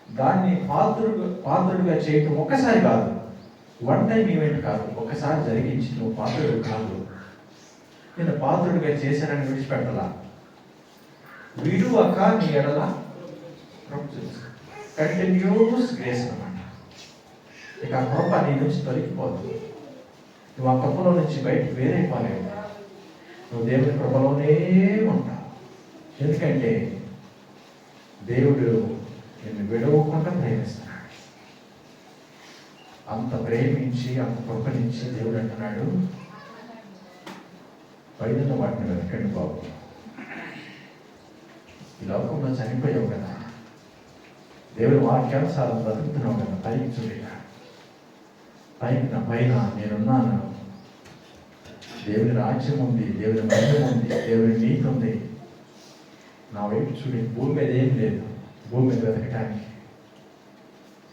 దాన్ని పాత్రుడిగా చేయటం ఒక్కసారి కాదు, 1 టైం ఈవెంట్ కాదు, ఒకసారి జరిగించి నువ్వు పాత్రుడు కాదు, నేను పాత్రుడిగా చేశానని విడిచిపెట్టాల. విడువక నీ ఎడల కంటిన్యూస్ గ్రేస్ అన్నమాట. ఇక ఆ కృప నీ నుంచి తొలగిపోదు. నువ్వు ఆ కృపలో నుంచి బయటకు వేరైపోలేవు. నువ్వు దేవుని కృపలోనే ఉంటావు. ఎందుకంటే దేవుడు నిన్ను విడవకుండా ప్రేమిస్తున్నాడు. అంత ప్రేమించి అంత కృపణించి దేవుడు అంటున్నాడు, పైన వాటిని వెతకండి బాబు. ఈ లోకంలో చనిపోయావు కదా, దేవుడి వాక్యానుసారం బ్రతుకుతున్నావు కదా, పైకి చూడగా పైన నేనున్నాను. దేవుని రాజ్యం ఉంది, దేవుని మహిమ ఉంది, దేవుని నీతి ఉంది. నా వైపు చూడి. భూమి మీద ఏం లేదు, భూమి మీద వెతకటానికి.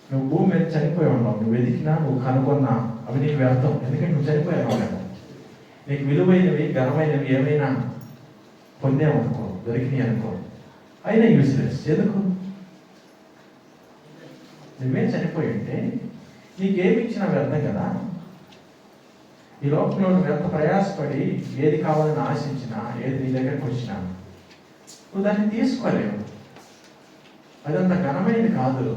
నువ్వు భూమి మీద చనిపోయి ఉన్నావు. నువ్వు వెతికినా, నువ్వు కనుగొన్నా అవి నీకు వ్యర్థం. ఎందుకంటే నువ్వు చనిపోయావు కదా. నీకు విలువైనవి, ఘనమైనవి ఏమైనా పొందామనుకో, దొరికినాయి అనుకో, అయినా యూస్లెస్. ఎందుకు? నువ్వేం చనిపోయి ఉంటే నీకేమి ఇచ్చినా వ్యర్థం కదా. ఈ లోకంలో నువ్వు ఎంత ప్రయాసపడి ఏది కావాలని ఆశించినా, ఏది నీ దగ్గరకు వచ్చినా నువ్వు దాన్ని తీసుకోలేవు. అదంత ఘనమైనది కాదు,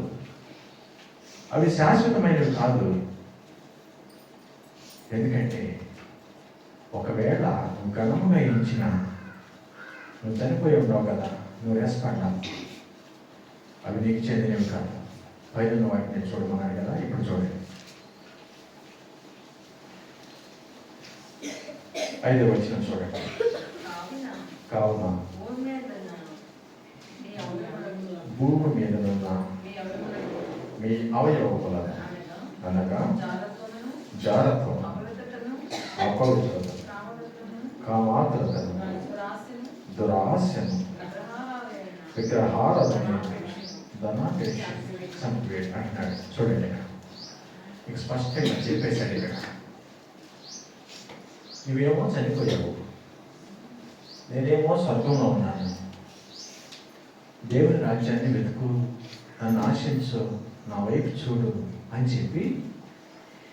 అవి శాశ్వతమైనవి కాదు. ఎందుకంటే ఒకవేళ నువ్వు ఘనముగా ఇచ్చినా నువ్వు చనిపోయి ఉన్నావు కదా, నువ్వు రెస్పాండ్, అవి నీకు చెందినవి కాదు. పైన వాటిని చూడమన్నాడు కదా, ఇప్పుడు చూడండి. 5వ వచనం చూడండి. కావున భూమి మీద ఉన్న మీ అవయవములను అనగా జారత్వం, అపవిత్రత, కామాతురతను, దురాశను, విగ్రహారాధన, ధనాపేక్ష చంపివేయండి అంటున్నాడు. చూడండి, ఇక స్పష్టంగా చెప్పేశాడు. ఇక్కడ నువ్వేమో చనిపోయావు, నేనేమో స్వర్గంలో ఉన్నాను, దేవుని రాజ్యాన్ని వెతుకు, నన్ను ఆశించు, నా వైపు చూడు అని చెప్పి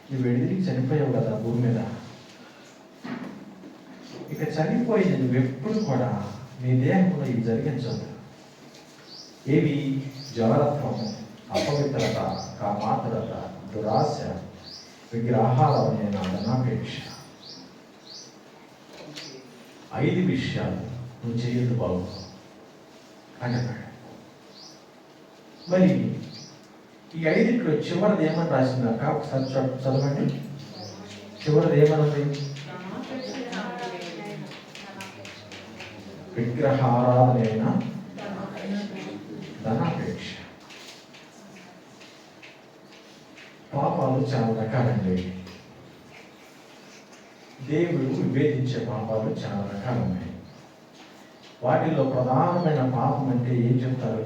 నువ్వు వెళ్ళి చనిపోయావు కదా భూమి మీద. ఇక చనిపోయింది నువ్వెప్పుడు కూడా నీ దేహంలో ఇవి జరిగించదు. ఏవి? జారత్వం, అపవిత్రత, కామాతురత, దురాశ, విగ్రహారాధన, ధనాపేక్ష. 5 విషయాలు నువ్వు చేయదు బాబు అంటున్నాడు. మరి ఈ 5లో చివరిది ఏమని రాసిందాక ఒకసారి చదవండి. చివరిది ఏమన్నది? విగ్రహారాధన, ధనాపేక్ష. పాపాలు చాలా రకాలండి. దేవుడు వివేచించే పాపాలు చాలా రకాలు ఉన్నాయి. వాటిల్లో ప్రధానమైన పాపం అంటే ఏం చెప్తారు?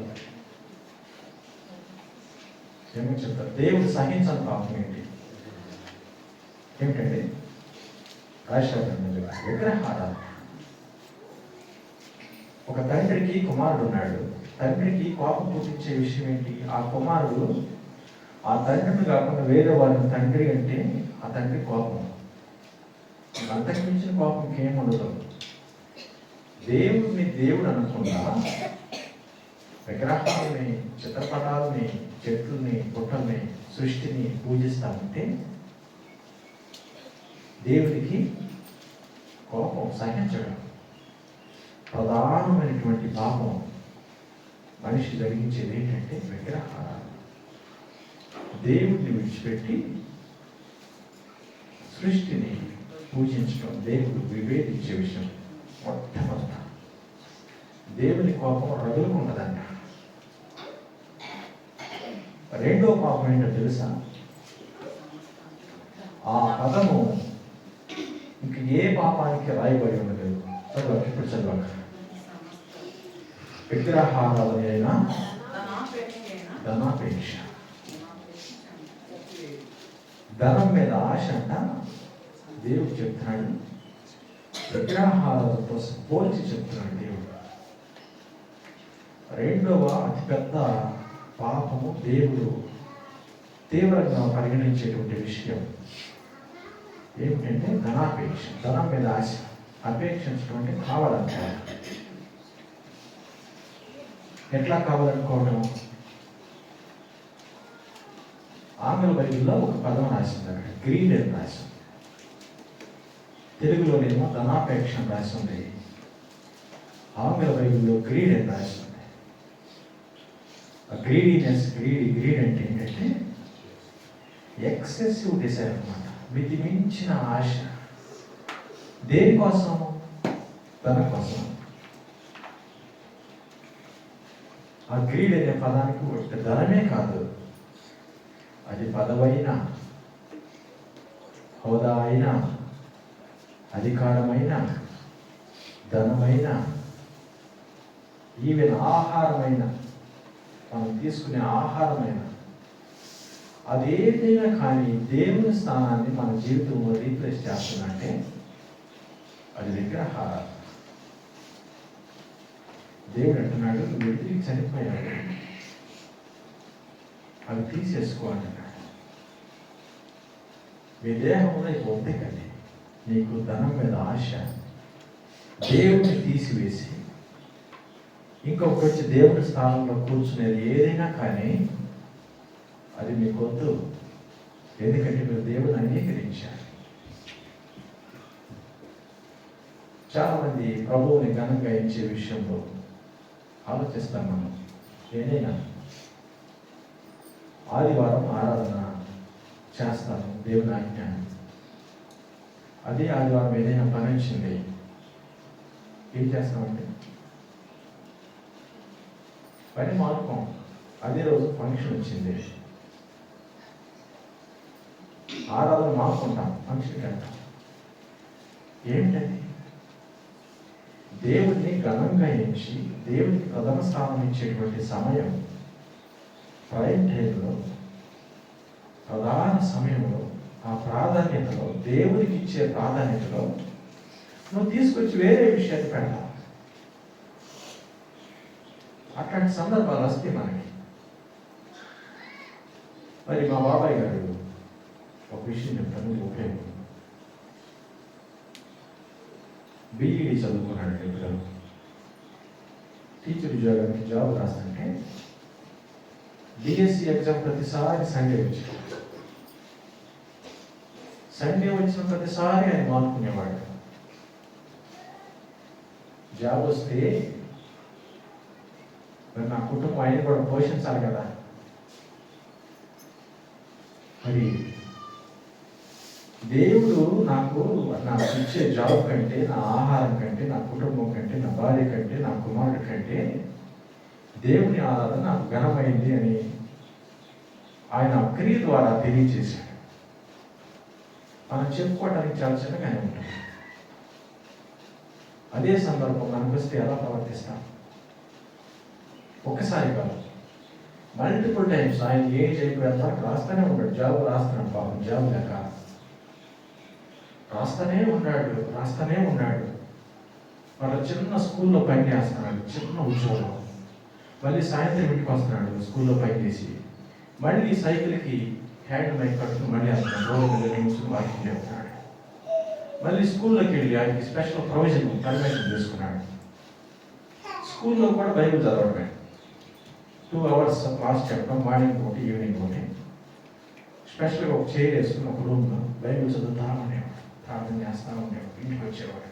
ఏమని చెప్తారు? దేవుడు సహించని పాపం ఏంటి? ఏమిటండి? విగ్రహారాధన. ఒక తండ్రికి కుమారుడు ఉన్నాడు. తండ్రికి కోపం పుట్టించే విషయం ఏంటి? ఆ కుమారుడు ఆ తండ్రిని కాకుండా వేరే వారిని తండ్రి అంటే ఆ తండ్రి కోపం. అంతకు మించిన కోపం ఇంకేముండదు. దేవుడిని దేవుడు అనకుండా విగ్రహాలని, చిత్రపటాలని, చెట్లని, పుట్టల్ని, సృష్టిని పూజిస్తామంటే దేవుడికి కోపం, సహించడం. ప్రధానమైనటువంటి పాపం మనిషి జరిగించేది ఏంటంటే విగ్రహారాధన. దేవుడిని విడిచిపెట్టి సృష్టిని పూజించడం దేవుడు వివేచించే విషయం. మొట్టమొదట దేవుని కోపం రగులుకుంటుందంట. రెండో పాపం ఏంటో తెలుసా? ఆ పదము ఇంక ఏ పాపానికి రాయబడి ఉండదు. చదవండి, ఇప్పుడు చదవండి. విగ్రహారాధన అయినా ధనాపేక్ష. ధనం మీద ఆశ అంట. దేవుడు చెప్తున్నాడు, విగ్రహారాధనతో పోల్చి చెప్తున్నాడు దేవుడు. రెండవ అతిపెద్ద పాపము దేవుడు తీవ్రంగా పరిగణించేటువంటి విషయం ఏమిటంటే ధనాపేక్ష. ధనం మీద ఆశ, అపేక్షించడం కావాలనుకోవడం. ఎట్లా కావాలనుకోవడం? ఆంగ్ల బైబిల్లో ఒక పదం రాసింది, అక్కడ గ్రీడ్ అని రాసింది. తెలుగులోనేమో ధనాపేక్ష రాసింది. ఆంగ్ల బైబిల్లో గ్రీడ్ అని రాసింది. గ్రీడీనెస్, గ్రీడ్ అంటే ఏంటంటే ఎక్సెసివ్ డిజైర్ అన్నమాట. మితిమించిన ఆశ. దేనికోసం? ధన కోసం. ఆ గ్రీడ్ అనే పదానికి ఒక ధనమే కాదు, అది పదవైన, హోదా అయినా, అధికారమైన, ధనమైన, ఈవెన్ ఆహారమైన, మనం తీసుకునే ఆహారమైన, అదేదైనా కానీ దేవుని స్థానాన్ని మన జీవితంలో రీప్లేస్ చేస్తుందంటే అది విగ్రహారాధన. దేవుడు అంటున్నాడు, నువ్వు ఎదిగి చనిపోయాడు, అవి తీసేసుకో అంటున్నాడు. మీ దేహంలో ఇక ఉంది కానీ నీకు ధనం మీద ఆశ దేవుడిని తీసివేసి ఇంకొకటి వచ్చి దేవుడి స్థానంలో కూర్చునేది ఏదైనా కానీ అది మీకు వద్దు. ఎందుకంటే మీరు దేవుని అంగీకరించారు. చాలామంది ప్రభువుని ఘనంగా ఇచ్చే విషయంలో ఆలోచిస్తాం మనం. ఏదైనా ఆదివారం ఆరాధన చేస్తాను, దేవుని ఆజ్ఞ. అదే ఆదివారం ఏదైనా పని వచ్చింది, ఏం చేస్తామంటే పని మానుకోం. అదే రోజు ఫంక్షన్ వచ్చింది, ఆరాధన మానుకుంటాం, ఫంక్షన్కి వెళ్తాం. ఏమిటది? దేవుడిని ఘనంగా ఎంచి దేవుడికి ప్రథమ స్థానం ఇచ్చేటువంటి సమయం, ప్రైమ్ టైంలో, ప్రధాన సమయంలో, ఆ ప్రాధాన్యతలో, దేవుడికి ఇచ్చే ప్రాధాన్యతలో నువ్వు తీసుకొచ్చి వేరే విషయాన్ని పెడతావు. అట్లాంటి సందర్భాలు వస్తాయి మనకి. మరి మా బాబాయ్ గారు ఒక విషయం చెప్తాను, ఉపయోగం. బీఈడి చదువుకున్నాడు. ఇప్పుడు టీచర్ ఉద్యోగానికి జాబ్ రాస్తుంటే డిఎస్సి ఎగ్జామ్ ప్రతిసారి సండే వచ్చిన ప్రతిసారి ఆయన మానుకునేవాడు. జాబ్ వస్తే మరి నా కుటుంబం ఆయన కూడా పోషించాలి కదా. మరి దేవుడు నాకు ఇచ్చే జాబ్ కంటే, నా ఆహారం కంటే, నా కుటుంబం కంటే, నా భార్య కంటే, నా కుమారుడి కంటే దేవుని ఆరాధన నాకు ఘనమైంది అని ఆయన క్రియ ద్వారా తెలియజేశాడు. మనం చెప్పుకోవడానికి చాలా చిన్నగానే ఉంటుంది. అదే సందర్భం మనకు వస్తే ఎలా ప్రవర్తిస్తాం? ఒక్కసారి కాదు, మల్టిపుల్ టైమ్స్ ఆయన ఏజ్ అయిపోయేంత రాస్తూనే ఉన్నాడు. జాబ్ రాస్తున్నాడు, పాపం జాబ్ లేక రాస్తూనే ఉన్నాడు. వాళ్ళ చిన్న స్కూల్లో పని చేస్తున్నాడు, చిన్న ఉద్యోగం. మళ్ళీ సాయంత్రం ఇంటికి వస్తున్నాడు, స్కూల్లో పని చేసి మళ్ళీ సైకిల్కి హ్యాండ్ మైక్ కట్టుకుని మళ్ళీ వస్తున్నాడు, రోజు నిమిషం వాకింగ్ చెప్తున్నాడు. మళ్ళీ స్కూల్లోకి వెళ్ళి ఆయనకి స్పెషల్ పర్మిషన్ తీసుకున్నాడు. స్కూల్లో కూడా బైబిల్ చదవడమే, 2 hours క్లాస్ చెప్పడం, మార్నింగ్ ఒకటి ఈవినింగ్ ఒకటి. స్పెషల్గా ఒక చైర్ వేసుకుని ఒక రూమ్లో బైబిల్ చదువుతా ఉండేవాడు, ప్రార్థన చేస్తూ ఉండేవాడు. ఇంటికి వచ్చేవాడు.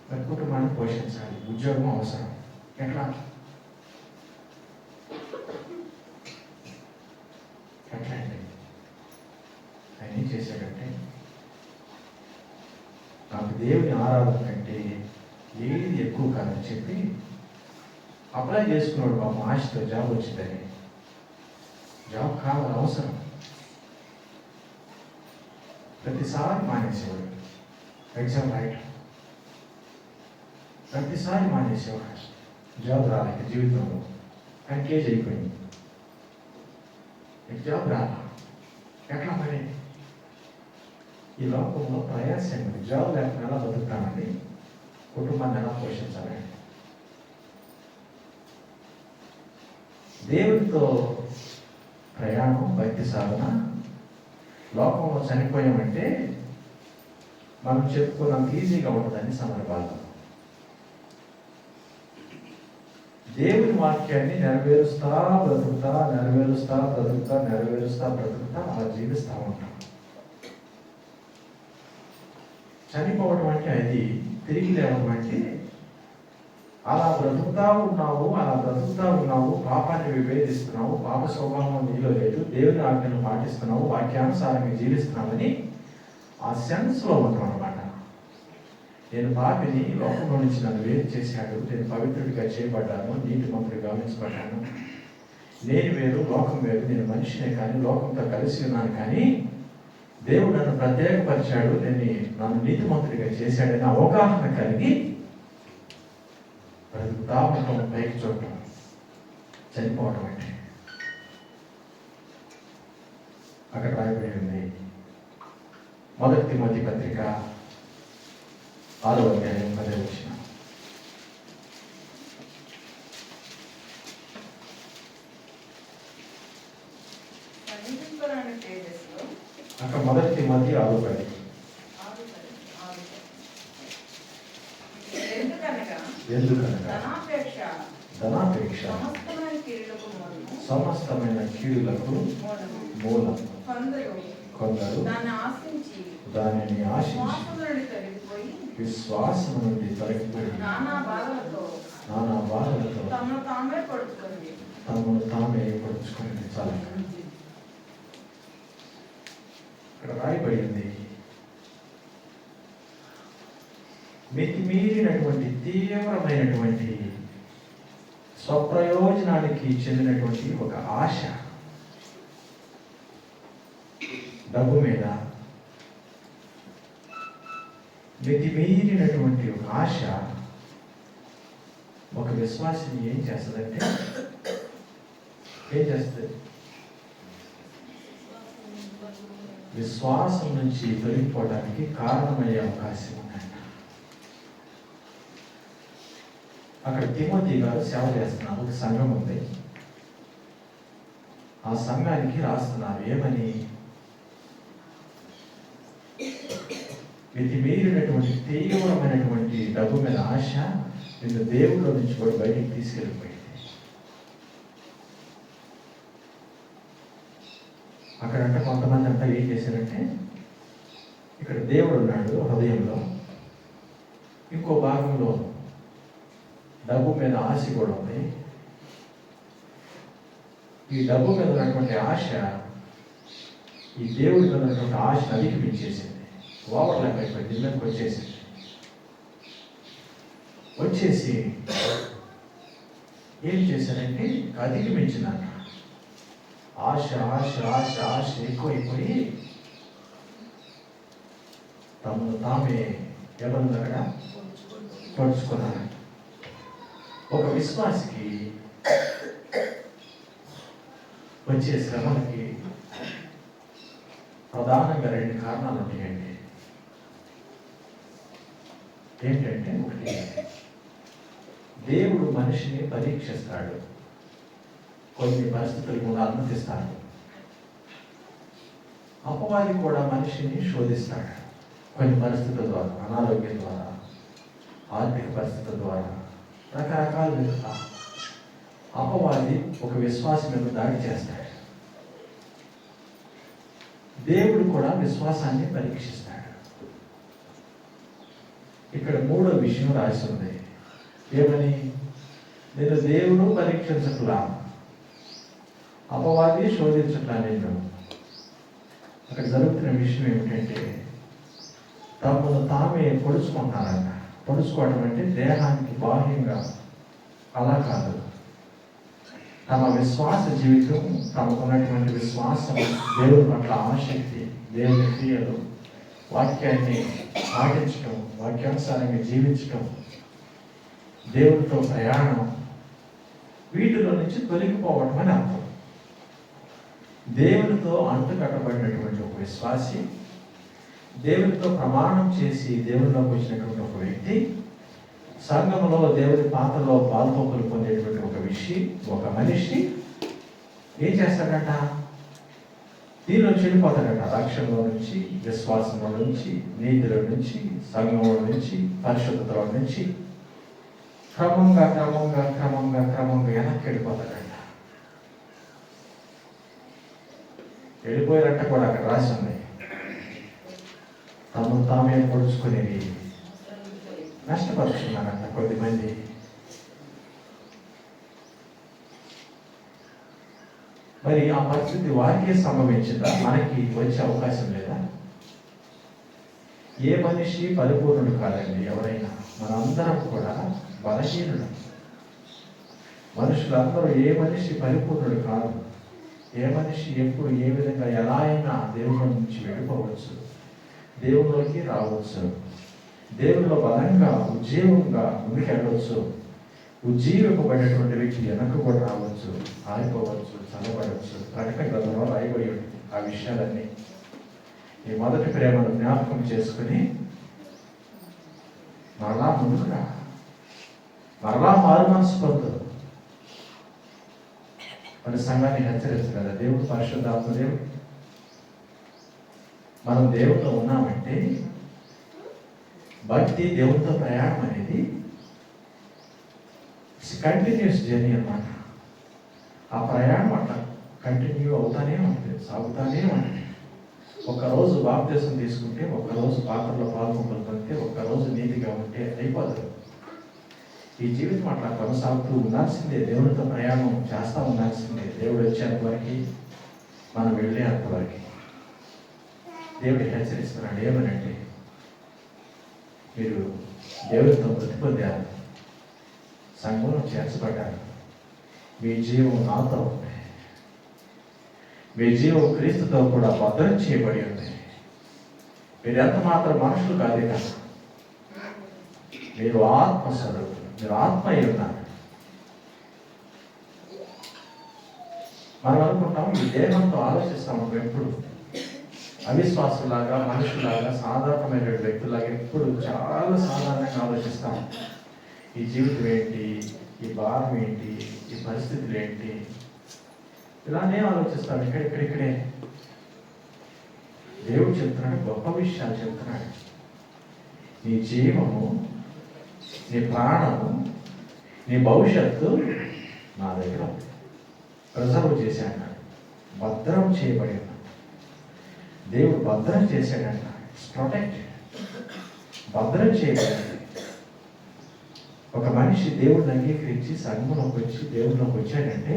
మరి కుటుంబాన్ని పోషించాలి, ఉద్యోగం అవసరం. ఎట్లా అండి ఆయన ఏం చేశాడంటే, నాకు దేవుని ఆరాధన కంటే ఏది ఎక్కువ కాదని చెప్పి అప్లై చేసుకున్నాడు. పాపం ఆశతో జాబ్ వచ్చిందని. జాబ్ కావాలి, అవసరం. ప్రతిసారి మానేసేవాడు ఎగ్జామ్ రాయటం, ప్రతిసారి మానేసేవాడు. జాబ్ రాలేక జీవితంలో ఎంకేజ్ అయిపోయింది. జాబ్ రాలా, ఎట్లా మరి? ఈ లోకంలో ప్రయాసం మరి జాబ్ లేకుండా ఎలా బతుకుతామండి? కుటుంబాన్ని ఎలా పోషించాలి? దేవుడితో ప్రయాణం, భక్తి సాధన. లోకంలో చనిపోయామంటే మనం చెప్పుకున్నంత ఈజీగా ఉండదని సందర్భాలు. దేవుని వాక్యాన్ని నెరవేరుస్తా బ్రతుకుతా అలా జీవిస్తూ ఉంటాం. చనిపోవడం అంటే అది, తిరిగి లేవడం అంటే అలా బ్రతుకుతా ఉన్నావు, పాపాన్ని విభేదిస్తున్నావు, పాప స్వభావం నీలో లేదు, దేవుని ఆజ్ఞను పాటిస్తున్నావు, వాక్యానుసారంగా జీవిస్తున్నావని ఆ సెన్స్లో ఉంటాం అన్నమాట. నేను పాపిని, లోకంలో నుంచి నన్ను వేరు చేశాడు, నేను పవిత్రుడిగా చేయబడ్డాను, నీతి మంత్రి గావించబడ్డాను, నేను వేరు, లోకం వేరు, నేను మనిషినే కానీ లోకంతో కలిసి ఉన్నాను, కానీ దేవుడు నన్ను ప్రత్యేకపరిచాడు, నన్ను నీతి మంత్రిగా చేశాడని అవగాహన కలిగి బ్రతుకుతా ఉంటాం. పైకి చూడటం చనిపోవడం అంటే అక్కడ రాయబడి ఉంది. 1 తిమోతి పత్రిక 6వ అధ్యాయం 10వ వచనం. అక్కడ 1 తిమోతి 6:10. ఎందుకనగా ధనాపేక్ష సమస్తమైన కీడులకు మూలం. కొందరు దానిని ఆశించి విశ్వాసం నుండి తొలగిపోయి నానా బాధలతో తమను తామే పొడుచుకొని చాలా ఇక్కడ రాయబడింది. మితిమీరినటువంటి తీవ్రమైనటువంటి స్వప్రయోజనానికి చెందినటువంటి ఒక ఆశ, డబ్బు మీద మితిమీరినటువంటి ఒక ఆశ ఒక విశ్వాసిని ఏం చేస్తుంది? విశ్వాసం నుంచి తొలగిపోవడానికి కారణమయ్యే అవకాశం ఉందంట. అక్కడ తిమోతి గారు సేవ చేస్తున్నారు. ఒక సంఘం ఉంది. ఆ సంఘానికి రాస్తున్నారు ఏమని? మితిమీరినటువంటి తీవ్రమైనటువంటి డబ్బు మీద ఆశ నిన్ను దేవుడిలో నుంచి కూడా బయటికి తీసుకెళ్ళిపోయింది. అక్కడంటే కొంతమంది అంతా ఏం చేశారంటే, ఇక్కడ దేవుడు ఉన్నాడు హృదయంలో, ఇంకో భాగంలో డబ్బు మీద ఆశ కూడా ఉంది. ఈ డబ్బు మీద ఉన్నటువంటి ఆశ ఈ దేవుడి మీద ఉన్నటువంటి ఆశను అధిగమించేసింది. ఓవర్లాప్ అయిపోయింది, దిమ్మకి వచ్చేసి ఏం చేశారంటే అధిగమించిందన్న ఆశ ఆశ ఆశ ఆశ ఎక్కువైపోయి తమను తామే ఎవరిని అక్కడ పడుచుకున్నారు. ఒక విశ్వాసికి వచ్చే శ్రమలకి ప్రధానంగా 2 కారణాలు ఉంటాయండి. ఏంటంటే, ఒకటి, దేవుడు మనిషిని పరీక్షిస్తాడు, కొన్ని పరిస్థితులు కూడా అనుమతిస్తాడు. అపవాది కూడా మనిషిని శోధిస్తాడు, కొన్ని పరిస్థితుల ద్వారా, అనారోగ్యం ద్వారా, ఆర్థిక పరిస్థితుల ద్వారా, రకరకాలుగా అపవాది ఒక విశ్వాసం మీద దాడి చేస్తాడు. దేవుడు కూడా విశ్వాసాన్ని పరీక్షిస్తాడు. ఇక్కడ 3వ విషయం రాసి ఉంది. ఏమని? నేను దేవుడు పరీక్షించట్లా, అపవాది శోధించట్లా. నేను అక్కడ జరుగుతున్న విషయం ఏమిటంటే, తమను తామే పొడుచుకుంటారంట. పొడుచుకోవడం అంటే దేహానికి బాహ్యంగా అలా కాదు. తమ విశ్వాస జీవితం, తమకున్నటువంటి విశ్వాసం, దేవుని పట్ల ఆసక్తి, దేవుని క్రియలు, వాక్యాన్ని పాటించడం, వాక్యానుసారంగా జీవించడం, దేవుడితో ప్రయాణం, వీటిలో నుంచి తొలగిపోవటం అని అర్థం. దేవునితో అంటుకట్టబడినటువంటి ఒక విశ్వాసి, దేవునితో ప్రమాణం చేసి దేవునిలోకి వచ్చినటువంటి ఒక వ్యక్తి, సంఘంలో దేవుని పాత్రలో పాల్పొక్కులు పొందేటువంటి ఒక మనిషి ఏం చేస్తాడట? దీనిలో చెడిపోతాడట. రక్షణలో నుంచి, విశ్వాసంలో నుంచి, నీతిలో నుంచి, సంఘంలో నుంచి, పరిశుద్ధతలో నుంచి క్రమంగా వెనక్కి వెళ్ళిపోతాడట. వెళ్ళిపోయారంట కూడా అక్కడ రాసి ఉంది. తమను తామే పొడుచుకునేవి నష్టపరుచున్నారంట కొద్దిమంది. మరి ఆ పరిస్థితి వారికే సంభవించిందా? మనకి వచ్చే అవకాశం లేదా? ఏ మనిషి పరిపూర్ణుడు కాదండి. ఎవరైనా, మనందరం కూడా బలహీనుడు. మనుషులందరూ, ఏ మనిషి పరిపూర్ణుడు కాదు. ఏ మనిషి ఎప్పుడు ఏ విధంగా ఎలా అయినా దేవుడి నుంచి వెళ్ళిపోవచ్చు, దేవుడిలోకి రావచ్చు, దేవుడిలో బలంగా ఉజ్జీవంగా ముందుకెళ్ళవచ్చు. ఉజ్జీవింపబడినటువంటి వ్యక్తి వెనక్కు కూడా రావచ్చు, ఆగిపోవచ్చు, చదవబడవచ్చు. ప్రకటన గ్రంథంలో రాయబడి ఉంటుంది ఆ విషయాలన్నీ. ఈ మొదటి ప్రేమను జ్ఞాపకం చేసుకుని మరలా ముందుకు రా, మరలా మారు మనసు పొందు. మన సంఘాన్ని హెచ్చరించు కదా దేవుడు, పరిశుద్ధాత్మ దేవుడు. మనం దేవునిలో ఉన్నామంటే భక్తి దేవునితో ప్రయాణం అనేది కంటిన్యూస్ జర్నీ అన్నమాట. ఆ ప్రయాణం అట్లా కంటిన్యూ అవుతానే ఉంటుంది, సాగుతానే ఉంటుంది. ఒక్కరోజు బాప్తిసం తీసుకుంటే, ఒక్కరోజు పాత్రలో పాల్గొంటే, ఒక్కరోజు నీతిగా ఉంటే అయిపోతుంది. ఈ జీవితం అట్లా కొనసాగుతూ ఉండాల్సిందే, దేవునితో ప్రయాణం చేస్తూ ఉండాల్సిందే. దేవుడు వచ్చేంత వరకు, మనం వెళ్ళేంత వరకు. దేవుడు హెచ్చరిస్తున్నాడు ఏమనంటే, మీరు దేవునితో మృతి పొందారు, సంఘంలో చేర్చబడ్డారు, మీ జీవం నాతో ఉంది, మీ జీవం క్రీస్తుతో కూడా భద్రం చేయబడి ఉంది. మీరు ఎంత మాత్రం మనుషులు కాదే కదా, మీరు ఆత్మస్వరూపులు, మీరు ఆత్మ అయి ఉన్నారు. మనం అనుకుంటాం ఈ దేహంతో ఆలోచిస్తాము ఎప్పుడు అవిశ్వాసులాగా, మనుషులాగా, సాధారణమైన వ్యక్తులాగా ఎప్పుడు చాలా సాధారణంగా ఆలోచిస్తాం. ఈ జీవితం ఏంటి, ఈ భారం ఏంటి, ఈ పరిస్థితులు ఏంటి, ఇలానే ఆలోచిస్తాం. ఇక్కడే దేవుడు చెప్తున్నాడు, గొప్ప విషయాలు చెప్తున్నాడు. నీ జీవము, నీ ప్రాణము, నీ భవిష్యత్తు నా దగ్గర ప్రిజర్వ్ చేశాడు, భద్రం చేయబడి ఉన్నాడు. దేవుడు భద్రం చేశాడంట, ప్రొటెక్ట్, భద్రం చేయబడింది. ఒక మనిషి దేవుడిని అంగీకరించి సంఘంలోకి వచ్చి దేవుడిలోకి వచ్చాడంటే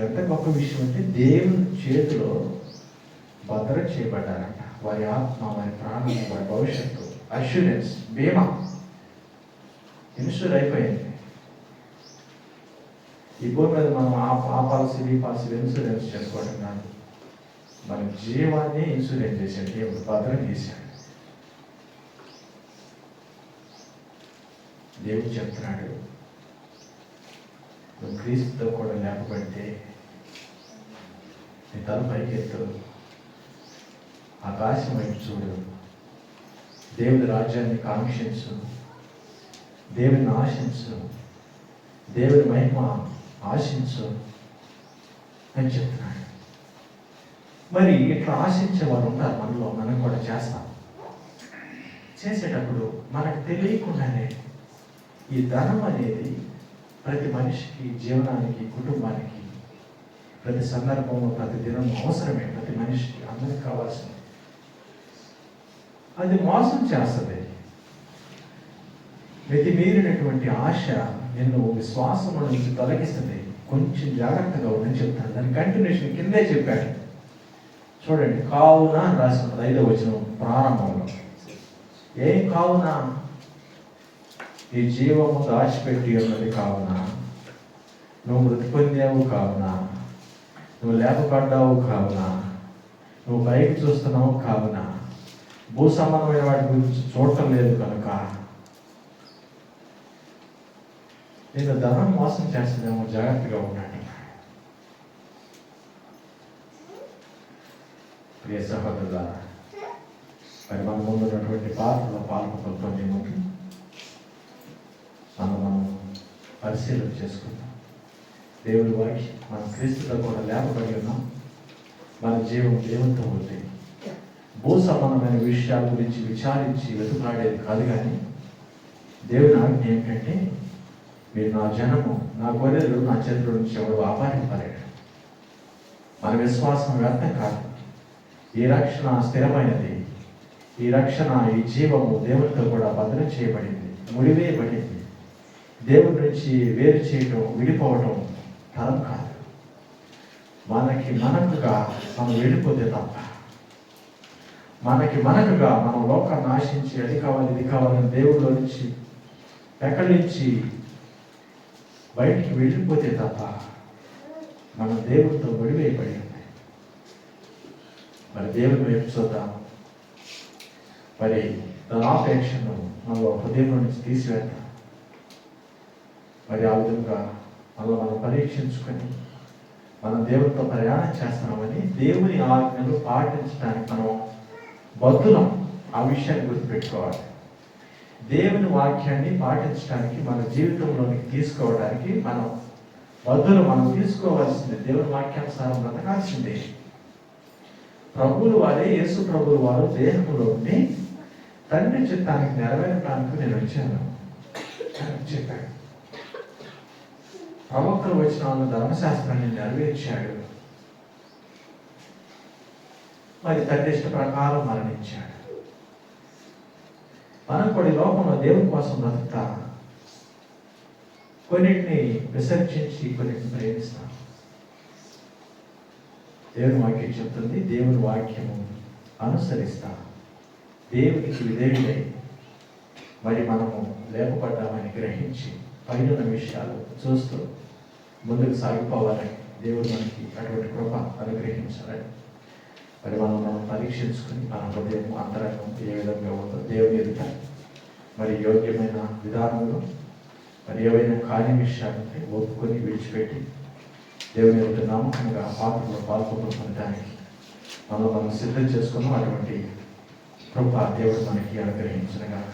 ఎంత గొప్ప విషయం అంటే, దేవుని చేతిలో భద్రం చేయబడ్డారంట. వారి ఆత్మ, వారి ప్రాణం, వారి భవిష్యత్తు, అష్యూరెన్స్, బీమా ఇన్షూర్ అయిపోయింది. ఈ భూమి మీద మనం ఆ పాలసీ, ఈ పాలసీ ఇన్సూరెన్స్ చేసుకోవడం కాదు, మన జీవాన్ని ఇన్సూరెన్స్ చేశాడు దేవుడు, భద్రం చేశాడు. దేవుడు చెప్తున్నాడు, నువ్వు క్రీస్తుతో కూడా లేకపోతే నీ తల పైకెత్తు, ఆకాశం వైపు చూడు, దేవుని రాజ్యాన్ని కాంక్షించు, దేవుని ఆశించు, దేవుని మహిమ ఆశించు అని చెప్తున్నాడు. మరి ఇట్లా ఆశించే వారు ఉంటారు మనలో, మనం కూడా చేస్తాం. చేసేటప్పుడు మనకు తెలియకుండానే ఈ ధనం అనేది ప్రతి మనిషికి, జీవనానికి, కుటుంబానికి, ప్రతి సందర్భంలో, ప్రతి దినం అవసరమే. ప్రతి మనిషికి, అందరికి కావాల్సింది. అది మోసం చేస్తుంది. మితిమీరినటువంటి ఆశ నిన్ను విశ్వాసం నుంచి తొలగిస్తుంది. కొంచెం జాగ్రత్తగా ఉండని చెప్తాను. దాని కంటిన్యూషన్ కిందే చెప్పాడు చూడండి. కావున అని రాసి ఉంటుంది 5వ వచనం ప్రారంభంలో. ఏం కావున? ఈ జీవము దాచిపెట్టి ఉన్నది కావున, నువ్వు మృతి పొందావు కావున, నువ్వు లేపబడ్డావు కావున, నువ్వు పైకి చూస్తున్నావు కావున, భూ సంబంధమైన వాటి గురించి చూడటం లేదు కనుక, నేను ధనం మోసం చేస్తున్నామో జాగ్రత్తగా ఉన్నాడు. ప్రియ సహోదరులారా, మరి మన ముందు ఉన్నటువంటి పాత్రలో పాల్గొనే ముందు మనం పరిశీలన చేసుకుందాం. దేవుడి వారికి మనం క్రీస్తుతో కూడా లేపబడి ఉన్నాం. మన జీవం దేవునితో ఉంది. భూ సంబంధమైన విషయాల గురించి విచారించి వెతుకాడేది కాదు. కానీ దేవుని ఆజ్ఞ ఏంటంటే, మీరు నా జనము, నా గొర్రెలు నా చేతిలో నుంచి ఎవరు అపహరింపలేడు. మన విశ్వాసం వ్యర్థం కాదు. ఈ రక్షణ స్థిరమైనది. ఈ రక్షణ, ఈ జీవము దేవునితో కూడా భద్రం చేయబడింది, ముడివేయబడింది. దేవుడి నుంచి వేరు చేయటం, విడిపోవటం తరం కాదు. మనకుగా మనం వెళ్ళిపోతే తప్ప, మనకుగా మనం లోకాన్ని ఆశించి అది కావాలి ఇది కావాలని దేవుడిలో నుంచి పెకలించి బయటికి వెళ్ళిపోతే తప్ప మనం దేవుడితో విడివేయబడి ఉంది. మరి దేవుని వైపు చూద్దాం. మరి ధనాపేక్షను మనం హృదయం నుంచి తీసివేద్దాం. మరి ఆ విధంగా మనం పరీక్షించుకొని మనం దేవునితో ప్రయాణం చేస్తున్నామని, దేవుని ఆజ్ఞలు పాటించడానికి మనం బద్దులం. ఆ విషయాన్ని గుర్తుపెట్టుకోవాలి. దేవుని వాక్యాన్ని పాటించడానికి, మన జీవితంలోనికి తీసుకోవడానికి మనం బద్దులు. మనం తీసుకోవాల్సిందే, దేవుని వాక్యానుసారం బ్రతకాల్సిందే. ప్రభువులు వారే, యేసు ప్రభువులు వారు దేహంలో ఉండి తండ్రి చిత్తానికి నెరవేరడానికి నేను వచ్చాను అని చెప్పాడు. ప్రవక్తలు వచ్చిన వాళ్ళు ధర్మశాస్త్రాన్ని నెరవేర్చాడు. మరి తండ్రి ఇష్ట ప్రకారం మరణించాడు. మనం కూడా ఈ లోకంలో దేవుని కోసం బ్రతుకుతా కొన్నిటిని విసర్జించి కొన్నిటిని ప్రేమిస్తాం. దేవుని వాక్యం చెప్తుంది, దేవుని వాక్యము అనుసరిస్తా దేవునికి విధేయుడై మరి మనము లేపబడ్డామని గ్రహించి పైన విషయాలు చూస్తూ ముందుకు సాగిపోవాలని దేవుడు మనకి అటువంటి కృప అనుగ్రహించాలని మరి మనం పరీక్షించుకుని మన హృదయం అంతరంగం ఏ విధంగా ఉందో దేవుని ఎదుట మరి యోగ్యమైన విధానంలో మరి ఏవైనా కాని విషయాన్ని ఒప్పుకొని విడిచిపెట్టి దేవుని యొక్క నమ్మకంగా పాత్రలో పాల్గొనడానికి మనం సిద్ధం చేసుకున్నాం. అటువంటి కృప దేవుడు మనకి అనుగ్రహించనుగా